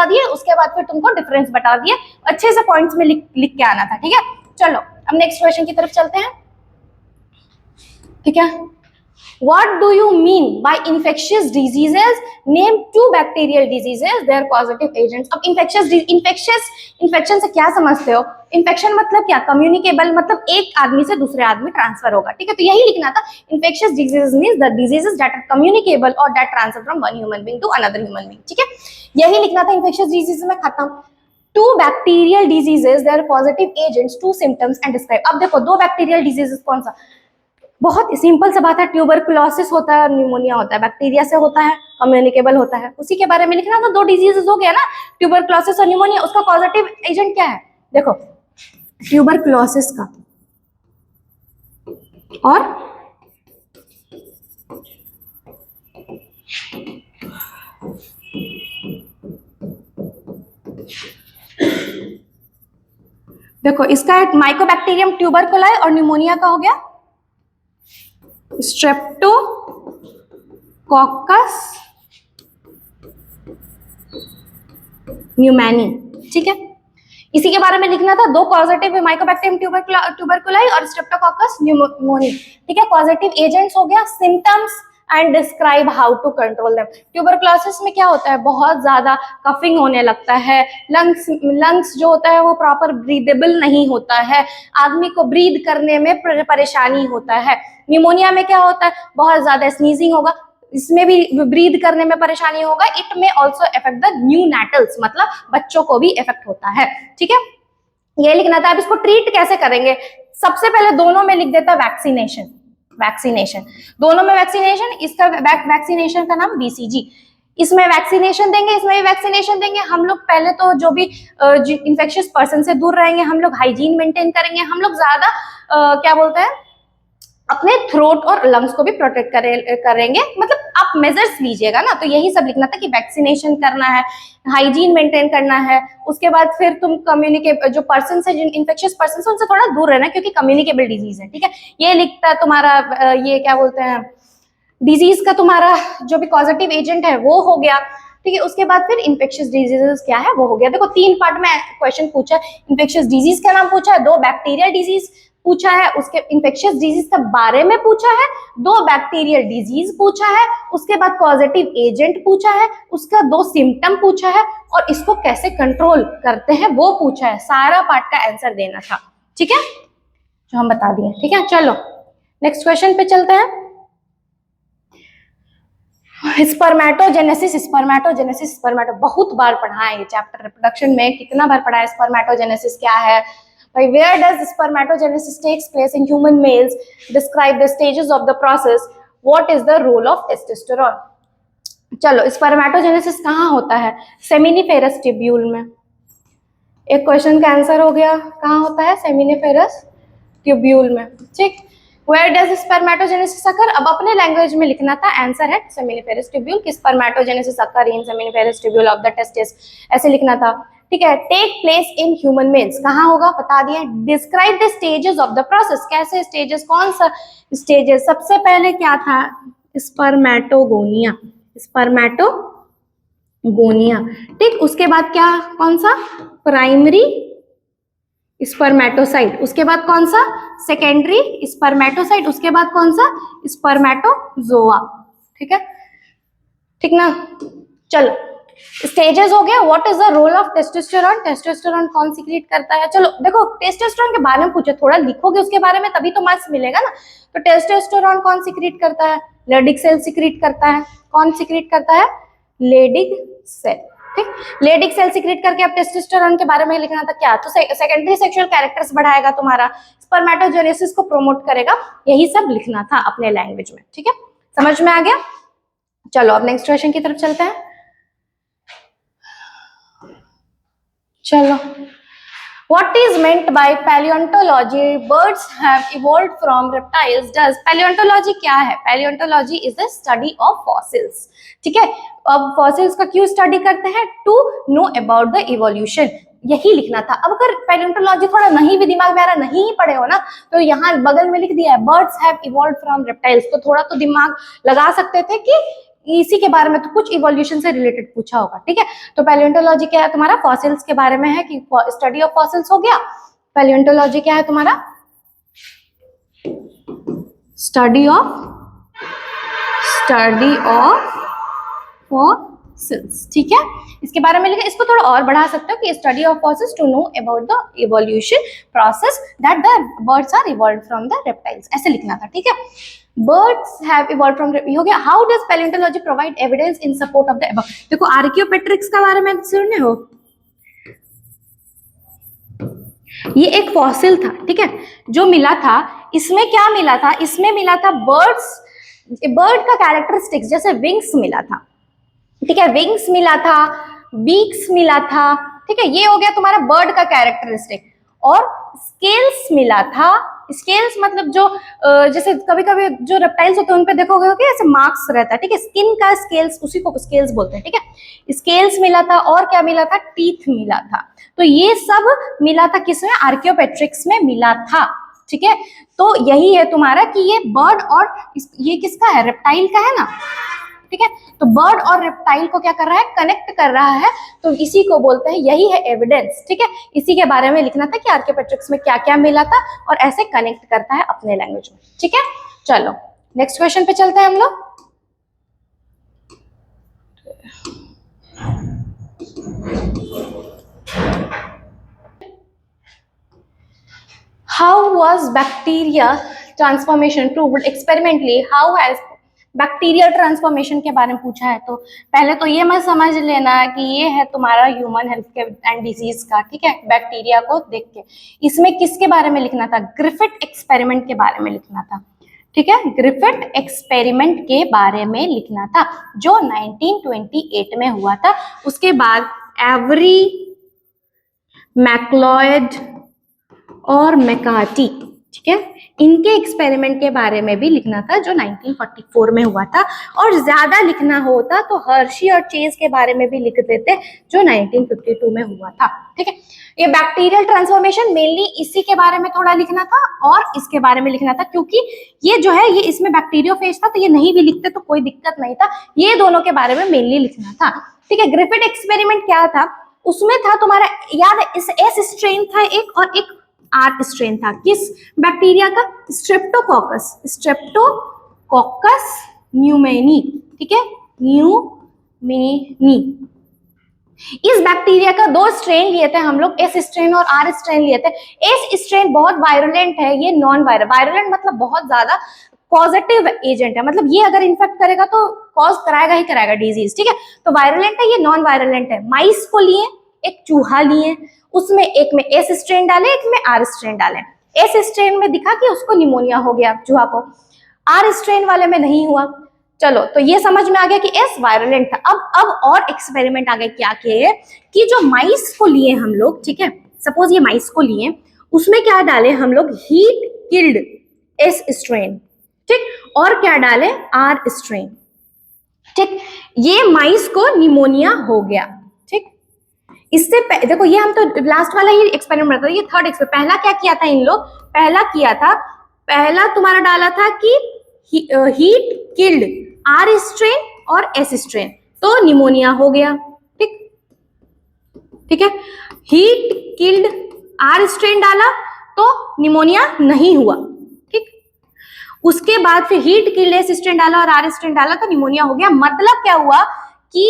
दिए, उसके बाद फिर तुमको डिफरेंस बता दिए, अच्छे से पॉइंट्स में लिख के आना था, ठीक है। चलो अब नेक्स्ट क्वेश्चन की तरफ चलते हैं, ठीक है। What do you mean by infectious diseases? Name 2 bacterial diseases, their causative agents. अब infection से क्या समझते हो, इन्फेक्शन मतलब क्या, कम्युनिकेबल, मतलब एक आदमी से दूसरे आदमी ट्रांसफर होगा, ठीक है। तो यही लिखना था, infectious diseases means the diseases that are communicable or that transfer from one human being to another human being, ठीक है। यही लिखना था infectious diseases में, खत्म। 2 bacterial diseases, their causative agents, 2 symptoms and describe। अब देखो 2 bacterial diseases कौन सा, बहुत सिंपल सा बात है, ट्यूबरकुलोसिस होता है और न्यूमोनिया होता है, बैक्टीरिया से होता है, कम्युनिकेबल होता है, उसी के बारे में लिखना था। 2 डिजीजेस हो गया ना, ट्यूबरकुलोसिस और न्यूमोनिया। उसका कॉजेटिव एजेंट क्या है, देखो ट्यूबरकुलोसिस का और देखो इसका माइकोबैक्टीरियम ट्यूबरकुलाई और न्यूमोनिया का हो गया स्ट्रेप्टोकोकस न्यूमैनी, ठीक है। इसी के बारे में लिखना था, 2 पॉजिटिव माइकोबैक्टीरियम ट्यूबरकुलाई और स्ट्रेप्टोकोकस न्यूमोनी, ठीक है। पॉजिटिव एजेंट्स हो गया, symptoms and describe how to control them. Tuberculosis में क्या होता है, बहुत ज्यादा कफिंग होने लगता है, लंग्स जो होता है वो प्रॉपर ब्रीदेबल नहीं होता है, आदमी को ब्रीद करने में परेशानी होता है। न्यूमोनिया में क्या होता है, बहुत ज्यादा स्नीजिंग होगा, इसमें भी ब्रीद करने में परेशानी होगा। इट में ऑल्सो इफेक्ट द न्यूनेटल्स, मतलब बच्चों को भी इफेक्ट होता है, ठीक है। ये लिखना था। अब इसको ट्रीट कैसे करेंगे, सबसे पहले दोनों में लिख देता वैक्सीनेशन, दोनों में वैक्सीनेशन। इसका वैक्सीनेशन का नाम BCG, इसमें वैक्सीनेशन देंगे, इसमें भी वैक्सीनेशन देंगे। हम लोग पहले तो जो भी इन्फेक्शियस पर्सन से दूर रहेंगे, हम लोग हाइजीन मेंटेन करेंगे, हम लोग ज्यादा क्या बोलते हैं, अपने थ्रोट और लंग्स को भी प्रोटेक्ट करेंगे, मतलब आप मेजर्स लीजिएगा ना। तो यही सब लिखना था कि वैक्सीनेशन करना है, हाइजीन मेंटेन करना है, उसके बाद फिर तुम जो पर्सन से, जिन इन्फेक्शियस पर्सन से, उनसे थोड़ा दूर रहना, क्योंकि कम्युनिकेबल डिजीज है, ठीक है। ये लिखता है तुम्हारा ये क्या बोलते हैं, डिजीज का तुम्हारा जो भी पॉजिटिव एजेंट है वो हो गया, ठीक है। उसके बाद फिर इन्फेक्शियस डिजीजेस क्या है वो हो गया। देखो 3 पार्ट में क्वेश्चन पूछा है, इन्फेक्शियस डिजीज का नाम पूछा है, 2 बैक्टीरियल डिजीज पूछा है, उसके इन्फेक्शियस डिजीज के बारे में पूछा है, 2 बैक्टीरियल डिजीज पूछा है, उसके बाद पॉजिटिव एजेंट पूछा है, उसका 2 सिम्टम पूछा है, और इसको कैसे कंट्रोल करते हैं वो पूछा है। सारा पार्ट का आंसर देना था, ठीक है, जो हम बता दिए, ठीक है। चलो नेक्स्ट क्वेश्चन पे चलते हैं। स्पर्मेटोजेनेसिस, बहुत बार पढ़ा है ये चैप्टर, रिप्रोडक्शन में कितना बार पढ़ा है। स्पर्मेटोजेनेसिस क्या है भाई, where does spermatogenesis takes place in human males, describe the stages of the process, what is the role of testosterone। चलो स्पर्मेटोजेनेसिस कहाँ होता है, सेमिनिफेरस ट्यूब्यूल में। एक क्वेश्चन का आंसर हो गया, कहाँ होता है, सेमिनिफेरस ट्यूब्यूल में, ठीक। Where does spermatogenesis occur, अब अपने लैंग्वेज में लिखना था, आंसर है सेमिनिफेरस ट्यूब्यूल, कि spermatogenesis occur in seminiferous tubule of the testis, ऐसे लिखना था, ठीक है। Take place in human males, कहाँ होगा बता दिया। Describe the stages of the process, कैसे स्टेजेस, कौन सा स्टेजेस, सबसे पहले क्या था, स्पर्मेटोगोनिया, ठीक। उसके बाद क्या, कौन सा, प्राइमरी स्पर्मेटोसाइट, उसके बाद कौन सा, सेकेंडरी स्पर्मेटोसाइट, उसके बाद कौन सा, स्पर्मेटोजोआ। ठीक है, ठीक ना। चलो स्टेजेस हो गया। What is the role of testosterone, testosterone कौन सीक्रेट करता है। चलो देखो टेस्टोस्टेरोन के बारे में पूछे, थोड़ा लिखोगे उसके बारे में तभी तो मार्क्स मिलेगा ना। तो टेस्टोस्टेरोन कौन सीक्रेट करता है, लेडिक सेल सीक्रेट करता है। कौन सीक्रेट करता है, लेडिक सेल। ठीक, लेडिक सेल सीक्रेट करके अब टेस्टोस्टेरोन के बारे में लिखना था क्या, तो सेकेंडरी सेक्सुअल कैरेक्टर्स बढ़ाएगा तुम्हारा, स्पर्मेटोजेनेसिस को प्रमोट करेगा, यही सब लिखना था अपने लैंग्वेज में। ठीक है, समझ में आ गया। चलो अब नेक्स्ट क्वेश्चन की तरफ चलते हैं। चलो, what is meant by paleontology, birds have evolved from reptiles, does paleontology क्या है, paleontology is the study of fossils। ठीक है, अब fossils का क्यों स्टडी करते हैं, to know about the evolution, यही लिखना था। अब अगर paleontology थोड़ा नहीं भी दिमाग में आ रहा, नहीं पढ़े हो ना, तो यहाँ बगल में लिख दिया है birds have evolved from reptiles, तो थोड़ा तो दिमाग लगा सकते थे कि इसी के बारे में तो कुछ इवोल्यूशन से रिलेटेड पूछा होगा। ठीक है, तो पैलियोंटोलॉजी क्या है तुम्हारा, फॉसिल्स के बारे में है कि स्टडी ऑफ फॉसिल्स हो गया। पैलियोंटोलॉजी क्या है तुम्हारा, स्टडी ऑफ फॉसिल्स। ठीक है, इसके बारे में लिखा, इसको थोड़ा और बढ़ा सकते हो कि study of fossils to know about the evolution process that the birds are evolved from the reptiles, ऐसे लिखना था। ठीक है, birds have evolved from, हो गया। how does paleontology provide evidence in support of the above, देखो आर्कियोपेट्रिक्स का बारे में सुने हो, ये एक फॉसिल था। ठीक है, जो मिला था इसमें क्या मिला था, इसमें मिला था बर्ड का कैरेक्टरिस्टिक्स, जैसे विंग्स मिला था। ठीक है, विंग्स मिला था, बीक्स मिला था। ठीक है, ये हो गया तुम्हारा बर्ड का कैरेक्टरिस्टिक, और स्केल्स मिला था। स्केल्स मतलब जो जैसे कभी कभी जो रेप्टाइल्स होते हैं उन पे देखोगे कि ऐसे मार्क्स रहता है। ठीक है, स्किन का स्केल्स, उसी को स्केल्स बोलते हैं। ठीक है, स्केल्स मिला था, और क्या मिला था, टीथ मिला था। तो ये सब मिला था किसमें, आर्कियोपेट्रिक्स में मिला था। ठीक है, तो यही है तुम्हारा कि ये बर्ड और ये किसका है, रेप्टाइल का है ना। ठीक है, तो बर्ड और रेप्टाइल को क्या कर रहा है, कनेक्ट कर रहा है, तो इसी को बोलते हैं, यही है एविडेंस। ठीक है, इसी के बारे में लिखना था कि आर्कियोपेट्रिक्स में क्या क्या मिला था और ऐसे कनेक्ट करता है अपने लैंग्वेज में। ठीक है, चलो नेक्स्ट क्वेश्चन पे चलते हैं हम लोग। How was bacteria transformation proved experimentally, how has bacterial transformation के बारे में पूछा है। तो पहले तो ये मत समझ लेना कि ये है तुम्हारा ह्यूमन हेल्थ के एंड डिजीज का। ठीक है, बैक्टीरिया को देख के इसमें किसके बारे में लिखना था, ग्रिफिथ एक्सपेरिमेंट के बारे में लिखना था। ठीक है, ग्रिफिथ एक्सपेरिमेंट के बारे में लिखना था जो 1928 में हुआ था। उसके बाद एवरी, मैक्लॉयड और मैकार्टी, ठीक है, इनके एक्सपेरिमेंट के बारे में भी लिखना था जो 1944 में हुआ था। और ज्यादा लिखना होता तो हर्शी और चेज के बारे में भी लिख देते जो 1952 में हुआ था। ठीक है, ये बैक्टीरियल ट्रांसफॉर्मेशन मेनली इसी के बारे में थोड़ा लिखना था और इसके बारे में लिखना था, क्योंकि ये जो है ये इसमें बैक्टीरियोफेज था, तो ये नहीं भी लिखते तो कोई दिक्कत नहीं था, ये दोनों के बारे में मेनली लिखना था। ठीक है, ग्रिफिथ एक्सपेरिमेंट क्या था, उसमें था तुम्हारा याद है, इस एस स्ट्रेन था एक और एक आर स्ट्रेन था, किस बैक्टीरिया का, स्ट्रेप्टोकोकस न्यूमेनी। ठीक है, न्यूमेनी, इस बैक्टीरिया का दो स्ट्रेन लिए थे हम लोग, एस स्ट्रेन और आर स्ट्रेन लिए थे। एस स्ट्रेन बहुत वायरुलेंट है, ये नॉन वायरल, वायरुलेंट मतलब बहुत ज्यादा पॉजिटिव एजेंट है, मतलब ये अगर इन्फेक्ट करेगा तो कॉज कराएगा ही कराएगा डिजीज। ठीक है, तो वायरुलेंट है, ये नॉन वायरुलेंट है। माइस को लिए, एक चूहा लिए, उसमें एक में एस स्ट्रेन डाले, एक में आर स्ट्रेन डाले। एस स्ट्रेन में दिखा कि उसको निमोनिया हो गया चूहा को, आर स्ट्रेन वाले में नहीं हुआ। चलो, तो ये समझ में आ गया कि एस वायरुलेंट था। अब और एक्सपेरिमेंट आगे क्या किए कि जो माइस को लिए हम लोग, ठीक है, सपोज ये माइस को लिए, उसमें क्या डाले हम लोग, हीट किल्ड एस स्ट्रेन, ठीक, और क्या डाले, आर स्ट्रेन। ठीक, ये माइस को निमोनिया हो गया। ठीक, इससे देखो ये हम तो लास्ट वाला ही एक्सपेरिमेंट था, ये थर्ड एक्सपेरिमेंट। पहला क्या किया था इन लोग, पहला तुम्हारा डाला था कि हीट किल्ड आर स्ट्रेन और एस स्ट्रेन, तो निमोनिया हो गया। ठीक, ठीक है, हीट किल्ड आर स्ट्रेन डाला तो निमोनिया नहीं हुआ, ठीक। उसके बाद फिर हीट किल्ड एस स्ट्रेन डाला और आर स्ट्रेन डाला तो निमोनिया हो गया। मतलब क्या हुआ कि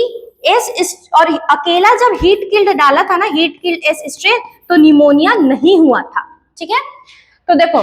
एस और अकेला जब हीट किल्ड डाला था ना, हीट किल्ड एस स्ट्रेन, तो निमोनिया नहीं हुआ था, ठीक है। तो देखो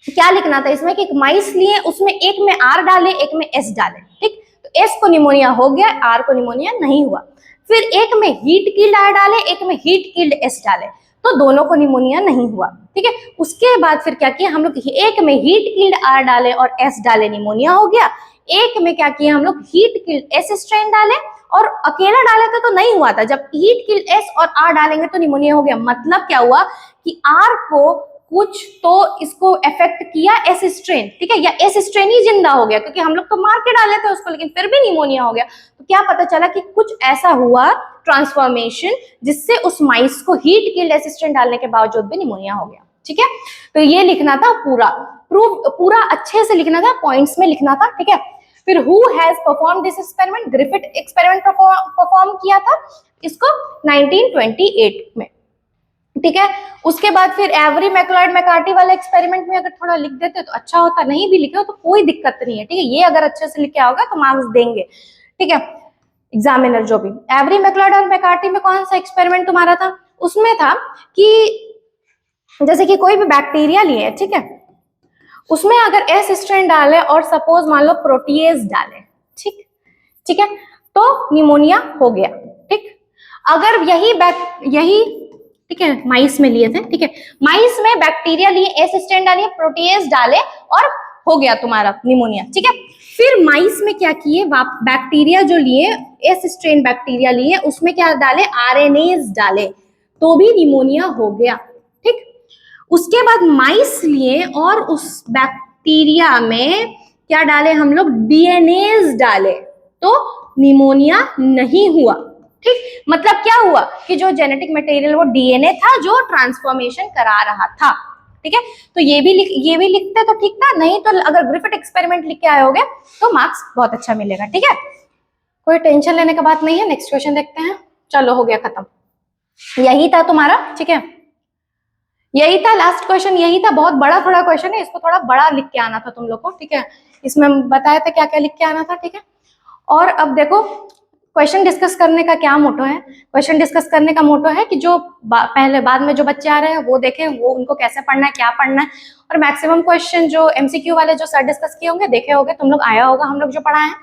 क्या लिखना था इसमें कि एक माइस लिए, उसमें एक में आर डाले एक में एस डाले, ठीक। तो एस को निमोनिया हो गया, आर को निमोनिया नहीं हुआ। फिर एक में हीट किल्ड आर डाले एक में हीट किल्ड एस डाले तो दोनों को निमोनिया नहीं हुआ, ठीक है। उसके बाद फिर क्या किया हम लोग, एक में हीट किल्ड आर डाले और एस डाले, निमोनिया हो गया। एक में क्या किया हम लोग, हीट किल्ड एस स्ट्रेन डाले और अकेला डाले थे तो नहीं हुआ था, जब हीट किल्ड एस और आर डालेंगे तो निमोनिया हो गया। मतलब क्या हुआ कि आर को कुछ तो इसको इफेक्ट किया एस स्ट्रेन, ठीक है, या एस स्ट्रेन ही जिंदा हो गया क्योंकि हम लोग तो मार के डाले थे उसको, लेकिन फिर भी निमोनिया हो गया। तो क्या पता चला कि कुछ ऐसा हुआ ट्रांसफॉर्मेशन जिससे उस माइस को हीट किल्ड एस स्ट्रेन डालने के बावजूद भी निमोनिया हो गया, ठीक है। तो ये लिखना था पूरा, पूरा अच्छे से लिखना था, पॉइंट्स में लिखना था, ठीक है। फिर who has perform this experiment, Griffith experiment perform किया था इसको 1928 में, ठीक है। उसके बाद फिर एवरी मैक्लॉयड मैकार्टी वाले एक्सपेरिमेंट में अगर थोड़ा लिख देते तो अच्छा होता, नहीं भी लिखे हो तो कोई दिक्कत नहीं है, ठीक है। ये अगर अच्छे से लिखे होगा तो मार्क्स देंगे, ठीक है, एग्जामिनर जो भी। एवरी मैक्लॉयड और मैकार्टी में कौन सा एक्सपेरिमेंट तुम्हारा था, उसमें था कि जैसे कि कोई भी बैक्टीरिया लिए, ठीक है, उसमें अगर एस स्ट्रेन डाले और सपोज मान लो प्रोटीएज डाले, ठीक, ठीक है, तो निमोनिया हो गया, ठीक। अगर यही ठीक है माइस में लिए थे, ठीक है, माइस में बैक्टीरिया लिए, एस स्ट्रेन डालिए, प्रोटीएज डाले और हो गया तुम्हारा निमोनिया, ठीक है। फिर माइस में क्या किए, बैक्टीरिया जो लिए, एस स्ट्रेन बैक्टीरिया लिए, उसमें क्या डाले, आरएनएज डाले तो भी निमोनिया हो गया, ठीक। उसके बाद माइस लिए और उस बैक्टीरिया में क्या डाले हम लोग, डीएनएज डाले तो निमोनिया नहीं हुआ, ठीक। मतलब क्या हुआ कि जो जेनेटिक मटेरियल वो डीएनए था जो ट्रांसफॉर्मेशन करा रहा था, ठीक है। तो ये भी लिखते तो ठीक था, नहीं तो अगर ग्रिफिथ एक्सपेरिमेंट लिख के आए होगे तो मार्क्स बहुत अच्छा मिलेगा, ठीक है। कोई टेंशन लेने का बात नहीं है। नेक्स्ट क्वेश्चन देखते हैं। चलो हो गया खत्म, यही था तुम्हारा, ठीक है, यही था लास्ट क्वेश्चन, यही था। बहुत बड़ा थोड़ा क्वेश्चन है, इसको थोड़ा बड़ा लिख के आना था तुम लोग को, ठीक है। इसमें बताया था क्या क्या लिख के आना था, ठीक है। और अब देखो क्वेश्चन डिस्कस करने का क्या मोटो है, क्वेश्चन डिस्कस करने का मोटो है कि जो पहले बाद में जो बच्चे आ रहे हैं वो देखें, वो उनको कैसे पढ़ना है, क्या पढ़ना है। और मैक्सिमम क्वेश्चन जो एमसीक्यू वाले जो सर डिस्कस किए होंगे, देखे होंगे तुम लोग, आया होगा हम लोग जो पढ़ाए हैं,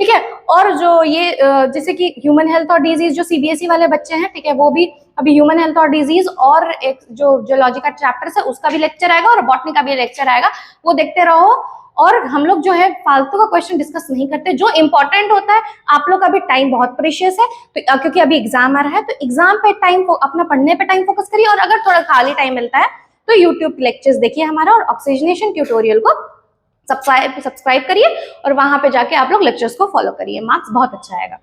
ठीक है। और जो ये जैसे कि ह्यूमन हेल्थ और डिजीज जो सीबीएसई वाले बच्चे हैं, ठीक है, वो भी अभी ह्यूमन हेल्थ और डिजीज और एक जो जियोलॉजी का चैप्टर है उसका भी लेक्चर आएगा और बॉटनी का भी लेक्चर आएगा, वो देखते रहो। और हम लोग जो है फालतू का क्वेश्चन डिस्कस नहीं करते, जो इंपॉर्टेंट होता है। आप लोग का भी टाइम बहुत प्रीशियस है, तो क्योंकि अभी एग्जाम आ रहा है, तो एग्जाम पे टाइम अपना पढ़ने पे टाइम फोकस करिए। और अगर थोड़ा खाली टाइम मिलता है तो यूट्यूब लेक्चर्स देखिए हमारा, और ऑक्सीजनेशन ट्यूटोरियल को सब्सक्राइब करिए और वहां पे जाके आप लोग लेक्चर्स को फॉलो करिए, मार्क्स बहुत अच्छा आएगा।